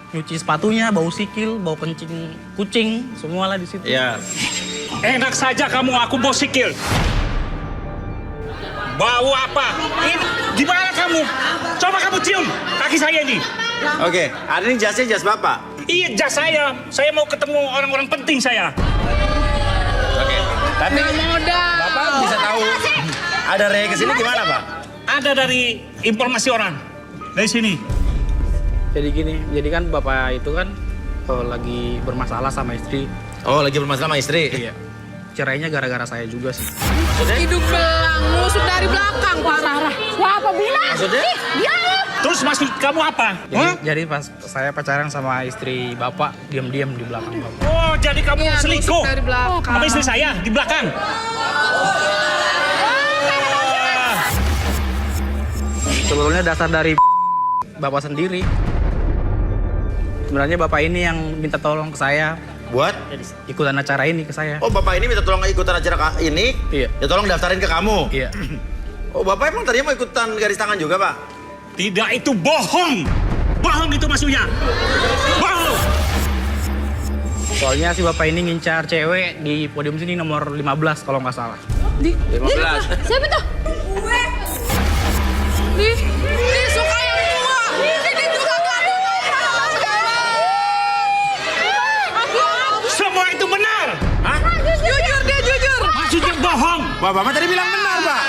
nyuci sepatunya, bau sikil, bau kencing kucing, semua lah di situ. Iya. Enak saja kamu aku bau sikil. Bau apa? Ini gimana kamu? Coba kamu cium kaki saya ini. Oke, ada ini jasnya jas Bapak. Iya, jas saya. Saya mau ketemu orang-orang penting saya. Oke. Tapi Bapak bisa tahu ada Ray kesini gimana, Pak? Ada dari informasi orang. Dari sini. Jadi gini, jadi kan Bapak itu kan lagi bermasalah sama istri. Oh, lagi bermasalah sama istri? Iya. Cerainya gara-gara saya juga sih. Hidup belang, nusuk dari belakang, parah. Siapa bilang? Maksudnya? Dia lo. Terus maksud kamu apa? Jadi pas saya pacaran sama istri Bapak, diam-diam di belakang Bapak. Oh, jadi kamu Iya, selingkuh nusuk dari belakang. sama istri saya di belakang? Sebetulnya dasar dari Bapak sendiri. Sebenarnya Bapak ini yang minta tolong ke saya. Buat? Ikutan acara ini ke saya. Oh, Bapak ini minta tolong ikutan acara ini? Iya. Ya tolong daftarin ke kamu? Iya. Oh, Bapak emang tadinya mau ikutan garis tangan juga, Pak? Tidak, itu bohong. Bohong itu maksudnya. Bohong. Soalnya si Bapak ini ngincar cewek di podium sini nomor 15 kalau nggak salah. 15. Siapa tuh? Gue. Nih, suka yang tua. Ini juga gak ada. Semua itu benar. Hah? Jujur dia, jujur. Maksudnya bohong. Wah, Bapak tadi bilang benar, Pak.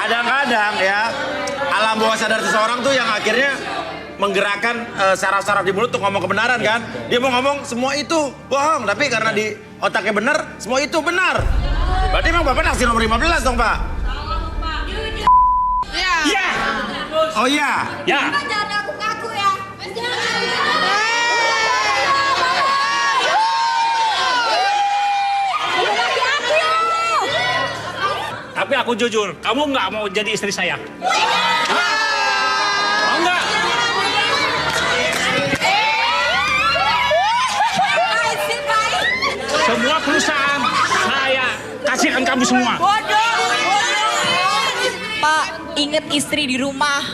Kadang-kadang ya, alam bawah sadar seseorang tuh yang akhirnya menggerakkan saraf-saraf di mulut untuk ngomong kebenaran kan. Dia mau ngomong semua itu bohong, tapi karena di otaknya benar, semua itu benar. Berarti emang Bapak naksir nomor 15 dong, Pak? Ya. Oh iya? Ya. Jangan ngaku-ngaku ya. Tapi aku jujur, kamu nggak mau jadi istri saya? Mau nggak? Semua perusahaan saya kasihkan kamu semua. Pak, inget istri di rumah.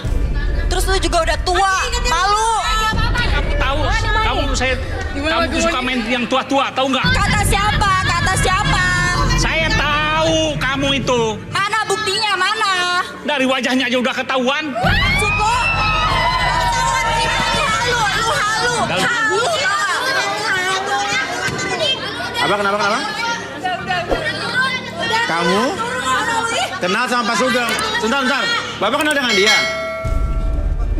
Terus lu juga udah tua, malu. Kamu tahu, kamu suka main yang tua-tua, tahu nggak? Kata siapa? Kata siapa? Saya tahu kamu itu. Mana buktinya? Mana? Dari wajahnya aja udah ketahuan. Cukup. Halu. Apa kenapa? Kamu kenal sama Pak Sugeng? Sebentar. Bapak kenal dengan dia?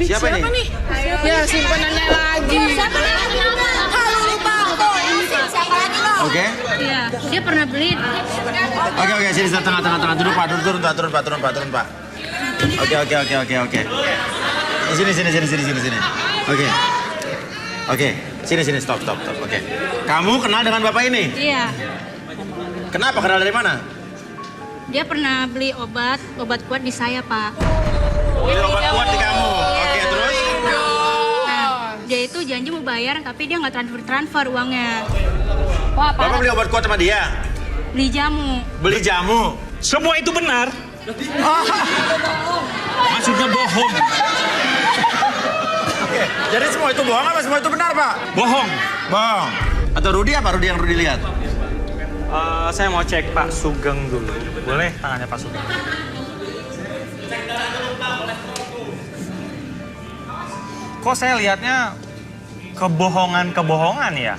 Siapa ini? Ya, simpanannya lagi. Halu lupa. Oke. Iya, dia pernah beli. Oke, sini tengah. Duduk, Pak. Turun, Pak. Oke. Sini. Oke. Sini, stop. Oke. Kamu kenal dengan bapak ini? Iya. Kenapa? Kenal dari mana? Dia pernah beli obat kuat di saya, Pak. Beli obat kuat di kamu. Oke, terus? Nah, dia itu janji mau bayar, tapi dia nggak transfer uangnya. Wah, Bapak beli obat kuat sama dia? Beli jamu. Beli jamu? Semua itu benar. Maksudnya bohong. Oke, jadi semua itu bohong apa semua itu benar, Pak? Bohong. Bohong. Atau Rudi apa? Rudi yang Rudi lihat? Saya mau cek Pak Sugeng dulu. Boleh tangannya Pak Sugeng? Kok saya lihatnya kebohongan ya?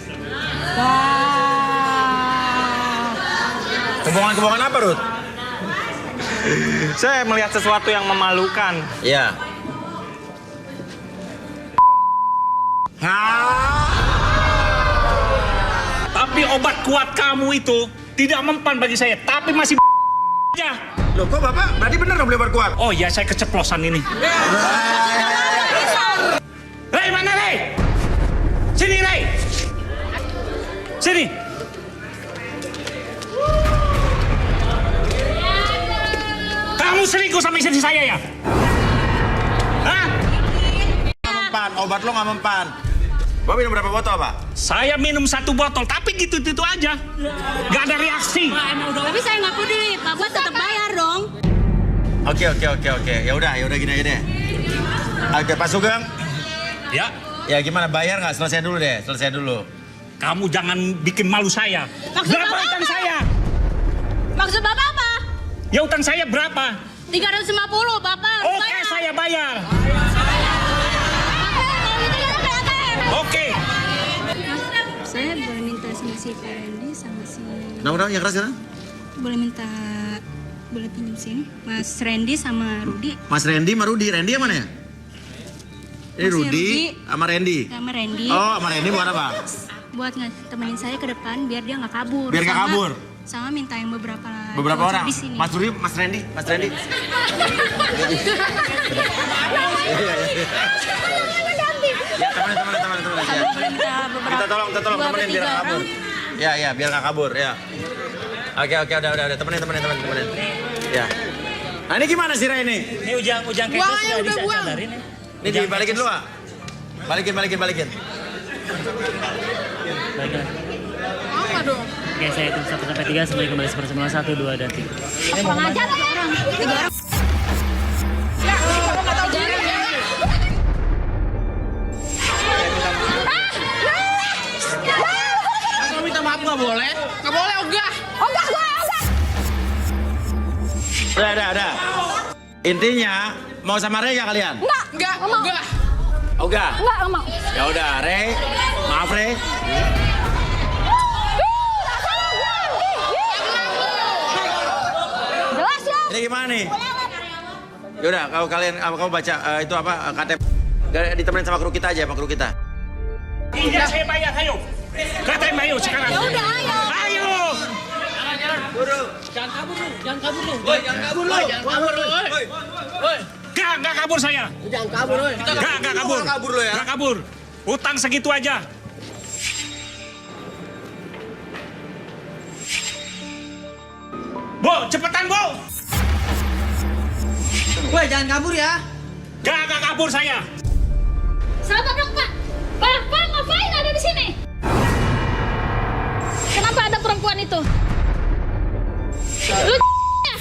Kebohongan apa, Rud? Saya melihat sesuatu yang memalukan. Iya. Tapi obat kuat kamu itu tidak mempan bagi saya, tapi masih aja. Loh, kok Bapak berarti benar dong beli obat kuat? Oh ya, saya keceplosan ini. Rey, mana Rey? Sini Rey. Sini. Kamu selingkuh sama istri saya ya? Hah? Nggak mempan, obat lo nggak mempan. Bapak minum berapa botol, Pak? Saya minum 1 botol, tapi gitu-gitu aja. Gak ada reaksi. Tapi saya nggak peduli, Pak Bos tetap bayar dong. Oke. Ya udah gini aja deh. Oke, Pak Sugeng. Ya. Ya gimana, bayar nggak? Selesai dulu. Kamu jangan bikin malu saya. Maksud Berapa Bapak utang apa? saya? Maksud Bapak apa? Ya utang saya berapa? 350, Bapak. Oke, saya bayar. Oke. Saya boleh minta sama si Pak Randy sama si... Nah, yang keras kan? Boleh pinjam sini? Mas Randy sama Rudi. Mas Randy sama Rudi. Randy yang mana ya? Ini Masih Rudi Rudi. sama Randy. Sama Randy. Oh, sama Randy buat apa? Buat temenin saya ke depan biar dia nggak kabur. Biar nggak kabur? Sama minta yang beberapa Orang. di sini. Mas Rudi, Mas Randy. Ya, temenin. Kita tolong temenin biar nggak kabur. Ya, biar nggak kabur, ya. Oke, udah, temenin. Ya. Nah, ini gimana sih, Ray ini? Ini ujang kayak Buangnya udah buang. Ini dibalikin dulu, Pak. Balikin. Balikin. Apa dong? Oke, saya hitung 1 sampai 3 sebelum kembali seperti semula. 1, 2, dan 3. Kurang ajar orang. 3 orang. Minta maaf nggak boleh? Nggak boleh, ogah. Udah. Intinya, mau sama Ray nggak kalian? Enggak, ogah. Enggak? Enggak mau. Ya udah, Ray. Maaf, Ray. Jelas ya. Ini gimana nih? Yaudah, kamu baca itu apa KTP. Ditemenin sama kru kita aja, Pak kru kita. Iya, saya bayar, ayo. Katain ayo sekarang. Ya udah, ayo. Ayo. Jangan kabur lu. Gak kabur saya. Jangan kabur lu. Gak kabur. Gak kabur. Utang segitu aja. Bo, cepetan, Bo. Woi, jangan kabur ya. Gak kabur saya. Sabar dong, Pak. Pak, ngapain ada di sini? Kenapa ada perempuan itu? Lu ya?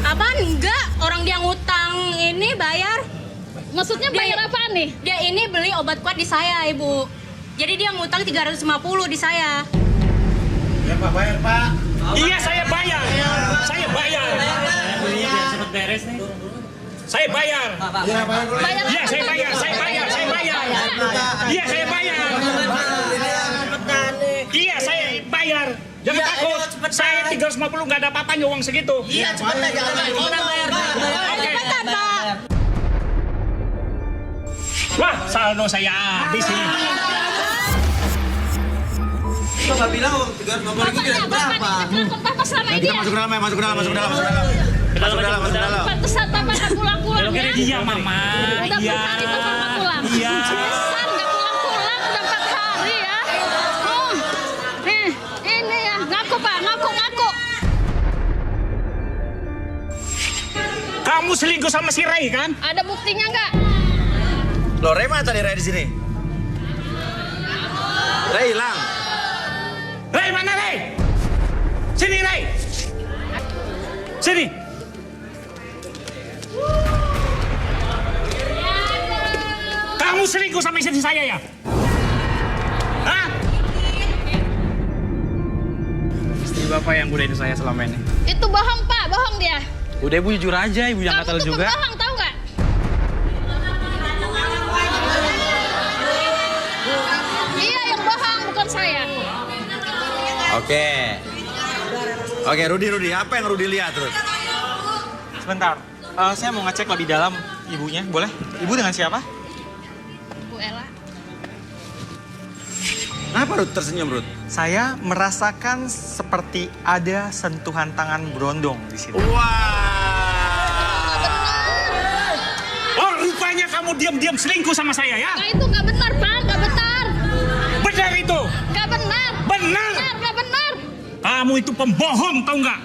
Apaan? Enggak, orang dia ngutang ini bayar. Maksudnya bayar apaan nih? Dia ini beli obat kuat di saya, Ibu. Jadi dia ngutang 350 di saya. Ya, Pak, bayar, Pak. Iya, saya bayar. Saya bayar. Biar cepet beres nih. Saya bayar. Iya, saya bayar. Iya, saya bayar. Iya, saya bayar. Jangan takut. Saya 350 nggak ada apa-apanya uang segitu. Iya, cepetan jangan main. Orang bayar, Pak. Oke. Cepetan, Pak. Wah, saldo saya habis ini. Bapak bilang 350 itu tidak berapa. Bapak selama ini Kita masuk dalam. Ke dalam. pantesan Bapak nggak pulang-pulang Belok kiri. ya. Iya, Mama. Udah Iya. berhari Bapak nggak pulang. Iya. Pantesan nggak pulang-pulang udah 4 hari. Kamu selingkuh sama si Ray kan? Ada buktinya nggak? Loh, Ray mana tadi Ray di sini? Ray hilang. Ray mana Ray? Sini Ray. Sini. Kamu selingkuh sama istri saya ya? Hah? Istri bapak yang godain saya selama ini. Itu bohong Pak, bohong dia. Udah ibu jujur aja, ibu yang Kamu kata tuh juga. bohong, tahu nggak? Iya yang bohong, bukan saya. Oke, Rudi, apa yang Rudi lihat, Rud? Sebentar, saya mau ngecek lebih dalam ibunya, boleh? Ibu dengan siapa? Bu Ella. Kenapa Rud tersenyum, Rud? Saya merasakan seperti ada sentuhan tangan berondong di sini. Oh, rupanya kamu diam-diam selingkuh sama saya ya? Nah itu nggak benar Pak, nggak benar. Benar itu? Nggak benar. Benar. Nggak benar. Kamu itu pembohong, tahu nggak?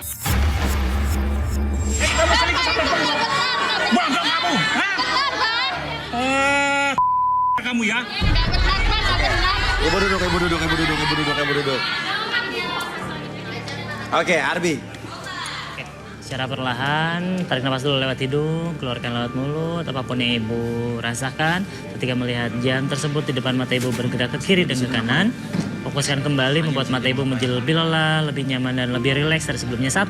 Kamu selingkuh sama perempuan. Bohong kamu, hah? Benar Pak. Kamu ya? Nggak benar Pak, nggak benar. Ibu duduk. Oke, Arbi. Secara perlahan, tarik nafas dulu lewat hidung, keluarkan lewat mulut, apapun yang ibu rasakan. Ketika melihat jam tersebut di depan mata ibu bergerak ke kiri dan ke kanan, fokuskan kembali membuat mata ibu menjadi lebih lelah, lebih nyaman dan lebih rileks dari sebelumnya. 1,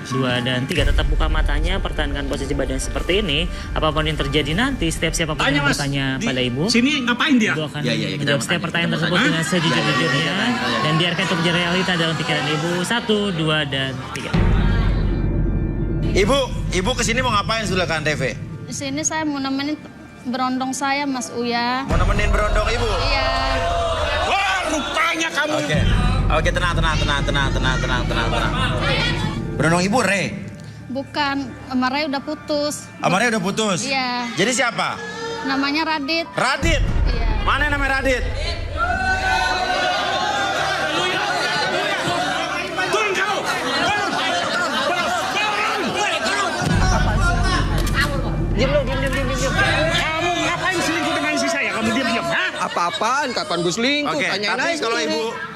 2, dan 3. Tetap buka matanya, pertahankan posisi badan seperti ini. Apapun yang terjadi nanti, setiap siapapun yang bertanya pada ibu, Sini ngapain dia? ibu akan Ya, kita menjawab mau setiap tanya, pertanyaan kita mau tersebut tanya. dengan sejujur-jujurnya. Dan biarkan itu menjadi realita dalam pikiran ibu. 1, 2, dan 3. Ibu kesini mau ngapain sebelah kanan TV? Di sini saya mau nemenin berondong saya Mas Uya. Mau nemenin berondong ibu? Iya. Wah, rupanya kamu. Oke, tenang. Berondong ibu Ray. Bukan, sama Ray udah putus. Amarnya udah putus. Iya. Jadi siapa? Namanya Radit. Radit. Iya. Mana namanya Radit? Turun kamu. Kamu ngapain selingkuh dengan istri saya? Kamu diam-diam, hah? Apa-apaan? Kapan gue selingkuh? Oke, Tanyain tapi aja kalau sendiri.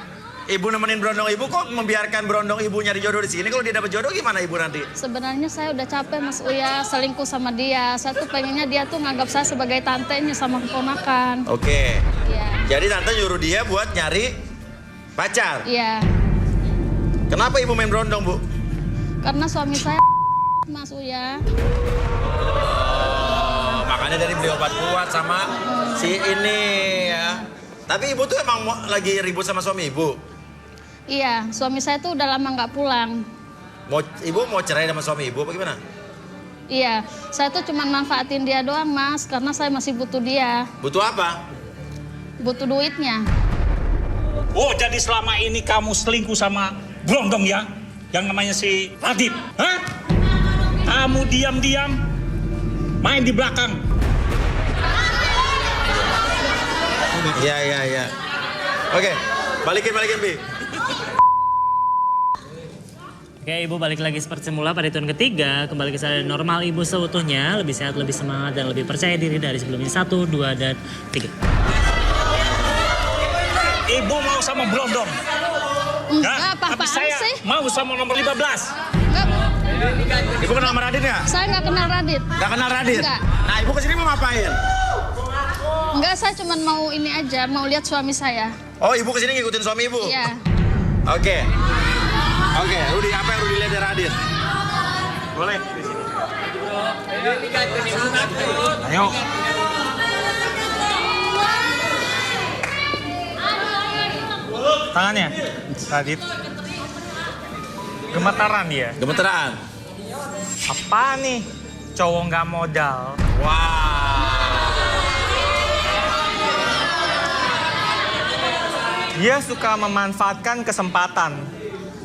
ibu nemenin berondong ibu, kok membiarkan berondong ibu nyari jodoh di sini? Kalau dia dapat jodoh gimana ibu nanti? Sebenarnya saya udah capek Mas Uya selingkuh sama dia. Saya tuh pengennya dia tuh nganggap saya sebagai tantenya sama keponakan. Oke. Iya. Jadi tante nyuruh dia buat nyari pacar. Iya. Kenapa ibu main berondong, Bu? Karena suami saya Mas Uya. Makanya dari beli obat kuat sama si ini ya. Tapi ibu tuh emang lagi ribut sama suami ibu? Iya, suami saya tuh udah lama nggak pulang. Ibu mau cerai sama suami ibu apa gimana? Iya, saya tuh cuma manfaatin dia doang Mas, karena saya masih butuh dia. Butuh apa? Butuh duitnya. Oh, jadi selama ini kamu selingkuh sama berondong ya? Yang namanya si Radit, hah? Kamu diam-diam main di belakang. Iya. Oke, balikin, Bi. Oke, ibu balik lagi seperti semula pada hitungan ketiga. Kembali ke sadar normal ibu seutuhnya. Lebih sehat, lebih semangat, dan lebih percaya diri dari sebelumnya. 1, 2, dan 3. Ibu mau sama berondong? Enggak, Tapi apa-apaan saya sih? mau sama nomor 15. Enggak, Ibu kenal sama Radit nggak? saya nggak kenal Radit. Nggak kenal Radit? Nggak. Nah, ibu kesini mau ngapain? Enggak, saya cuma mau ini aja, mau lihat suami saya. Oh, ibu kesini ngikutin suami ibu? Iya. Oke, Rudi, apa yang Rudi lihat dari Radit? Boleh di sini. Ayo. Tangannya, Radit. Gemetaran dia. Gemeteran. Apa nih? Cowok nggak modal. Dia suka memanfaatkan kesempatan.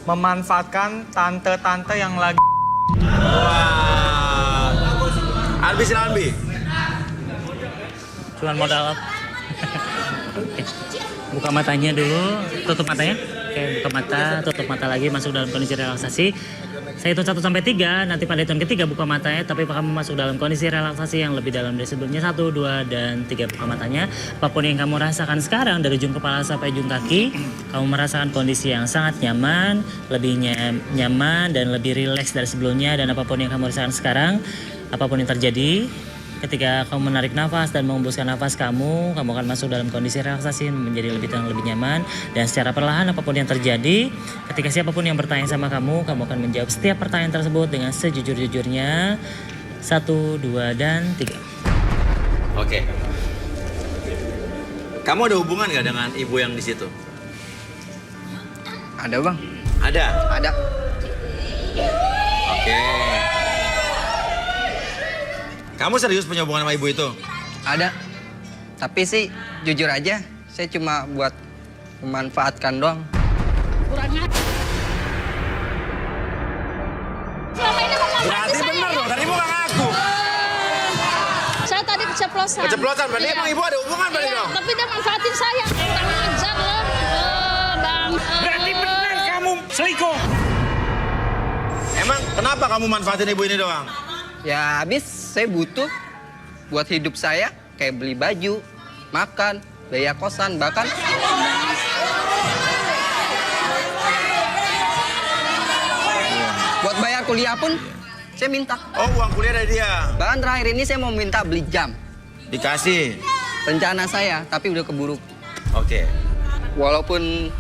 Memanfaatkan tante-tante yang lagi... Albi, silakan Bi. Cuman modal. Oke. Buka matanya dulu, tutup matanya. Oke, buka mata, tutup mata lagi, masuk dalam kondisi relaksasi. Saya hitung 1 sampai 3, nanti pada hitung ketiga buka matanya, tapi kamu masuk dalam kondisi relaksasi yang lebih dalam dari sebelumnya. 1, 2, dan 3 buka matanya. Apapun yang kamu rasakan sekarang dari ujung kepala sampai ujung kaki, kamu merasakan kondisi yang sangat nyaman, lebih nyaman dan lebih rileks dari sebelumnya. Dan apapun yang kamu rasakan sekarang, apapun yang terjadi, ketika kamu menarik nafas dan mengembuskan nafas kamu akan masuk dalam kondisi relaksasi menjadi lebih tenang, lebih nyaman. Dan secara perlahan apapun yang terjadi, ketika siapapun yang bertanya sama kamu akan menjawab setiap pertanyaan tersebut dengan sejujur-jujurnya. 1, 2, dan 3. Oke. Kamu ada hubungan nggak dengan ibu yang di situ? Ada bang. Ada? Ada. Oke. Kamu serius punya hubungan sama ibu itu? Ada. Tapi sih jujur aja, saya cuma buat memanfaatkan doang. Berarti benar dong, tadi ibu nggak ngaku. Saya tadi keceplosan. Keceplosan, berarti Iya. emang ibu ada hubungan berarti Iya, dong? tapi dia manfaatin saya. Kurang ajar loh. Bang. Berarti benar kamu selingkuh. Emang kenapa kamu manfaatin ibu ini doang? Ya habis saya butuh buat hidup saya, kayak beli baju, makan, biaya kosan, bahkan buat bayar kuliah pun saya minta. Oh, uang kuliah dari dia? Bahkan terakhir ini saya mau minta beli jam. Dikasih? Rencana saya, tapi udah keburu. Oke. Walaupun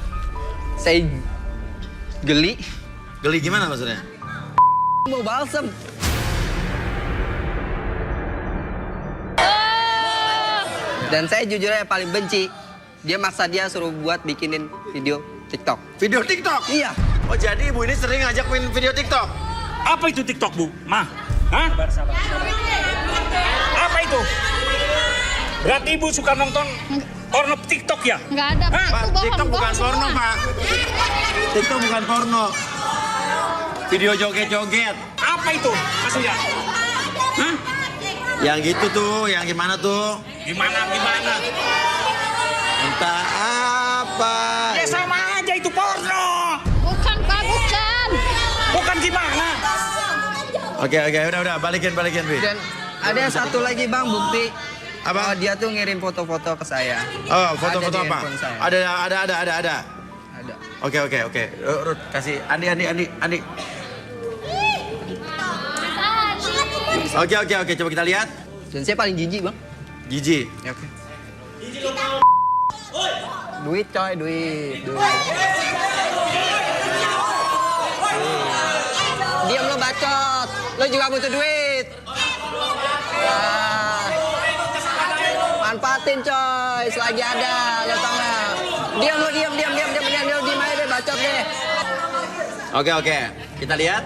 saya geli. Geli gimana maksudnya? Mau balsem. Dan saya jujur aja paling benci, dia maksa dia suruh buat bikinin video TikTok. Video TikTok? Iya. Oh, jadi ibu ini sering ngajak main video TikTok? Apa itu TikTok, Bu? Hah? Apa itu? Berarti ibu suka nonton porno TikTok ya? Nggak ada, Pak. Pak, Itu bohong, TikTok bukan bohong porno, semua. Pak. TikTok bukan porno. Video joget-joget. Apa itu maksudnya? Hah? Yang gitu tuh, yang gimana tuh? Gimana? Entah apa. Ya sama aja itu porno. Bukan, Pak, bukan. Bukan gimana? Oke, udah, balikin, Bi. Dan ada satu lagi bang bukti. Apa? Dia tuh ngirim foto-foto ke saya. Oh, foto-foto Ada di apa? handphone saya. Ada. Ada. Oke. Ruth, kasih Andi. Oke, coba kita lihat. Dan saya paling jijik bang. Gigi. Ya, oke. Duit coy, duit. Diam lo bacot. Lo juga butuh duit. Manfaatin coy, selagi ada, lo tau gak? Diam aja deh, bacot deh. Oke. Kita lihat.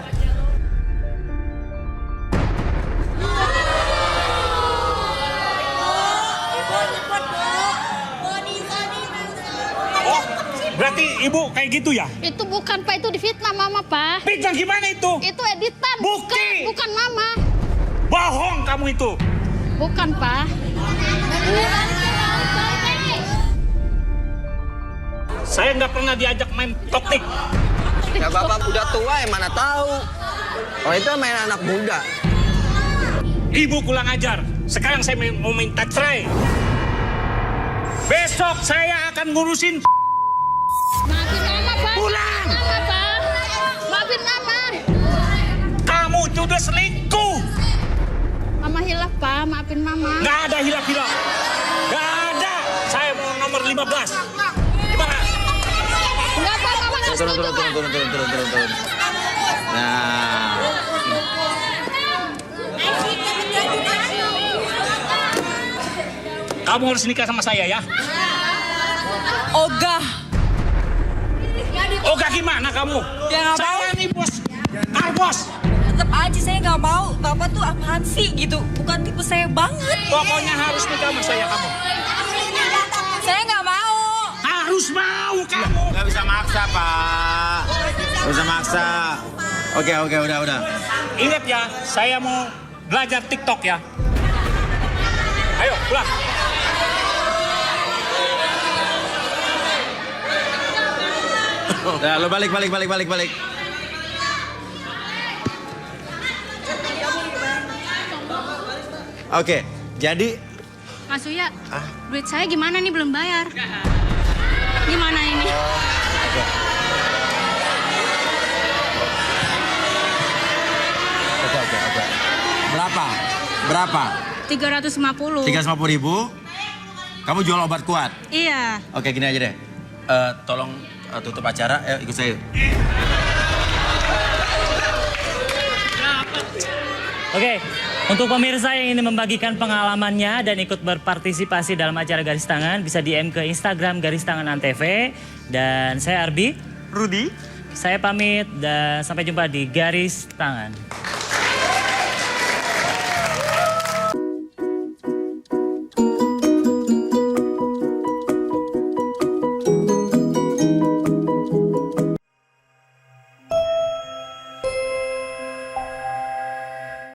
Oh, berarti ibu kayak gitu ya? Itu bukan, Pak. Itu difitnah Mama, Pak. Fitnah gimana itu? Itu editan. Bukti. Bukan Mama. Bohong kamu itu. Bukan, Pak. Saya nggak pernah diajak main toktik. Ya bapak udah tua ya mana tahu. Kalau itu main anak muda. Ibu kurang ajar. Sekarang saya mau minta cerai. Besok saya akan ngurusin. Maafin Mama, Pak. Pulang. Mama, Pak. Maafin Mama. Kamu itu udah selingkuh. Mama hilaf, Pak. Maafin Mama. Nggak ada hilaf-hilaf. Nggak ada. Saya mau nomor 15. Gimana? Enggak, Pak. Mama nggak setuju, Pak. Turun. Nah. Kamu harus nikah sama saya ya. Ogah. Ogah gimana kamu? Ya, nggak Saya nih bos. Bos. Tetap aja saya nggak mau. Bapak tuh apaan sih gitu? Bukan tipe saya banget. Pokoknya harus nikah sama saya kamu. Saya nggak mau. Harus mau kamu. Nggak bisa maksa, Pak. Nggak bisa maksa. Oke, udah. Ingat ya, saya mau belajar TikTok ya. Ayo, pulang. Nah, lo balik. Oke, jadi Mas Uya, duit saya gimana nih belum bayar? Gimana ini? Oke. Berapa? 350. 350.000. Kamu jual obat kuat? Iya. Oke, gini aja deh. Tolong tutup acara, ikut saya. Oke, untuk pemirsa yang ingin membagikan pengalamannya dan ikut berpartisipasi dalam acara Garis Tangan, bisa DM ke Instagram Garis Tangan Antv. Dan saya Arbi. Rudi. Saya pamit dan sampai jumpa di Garis Tangan.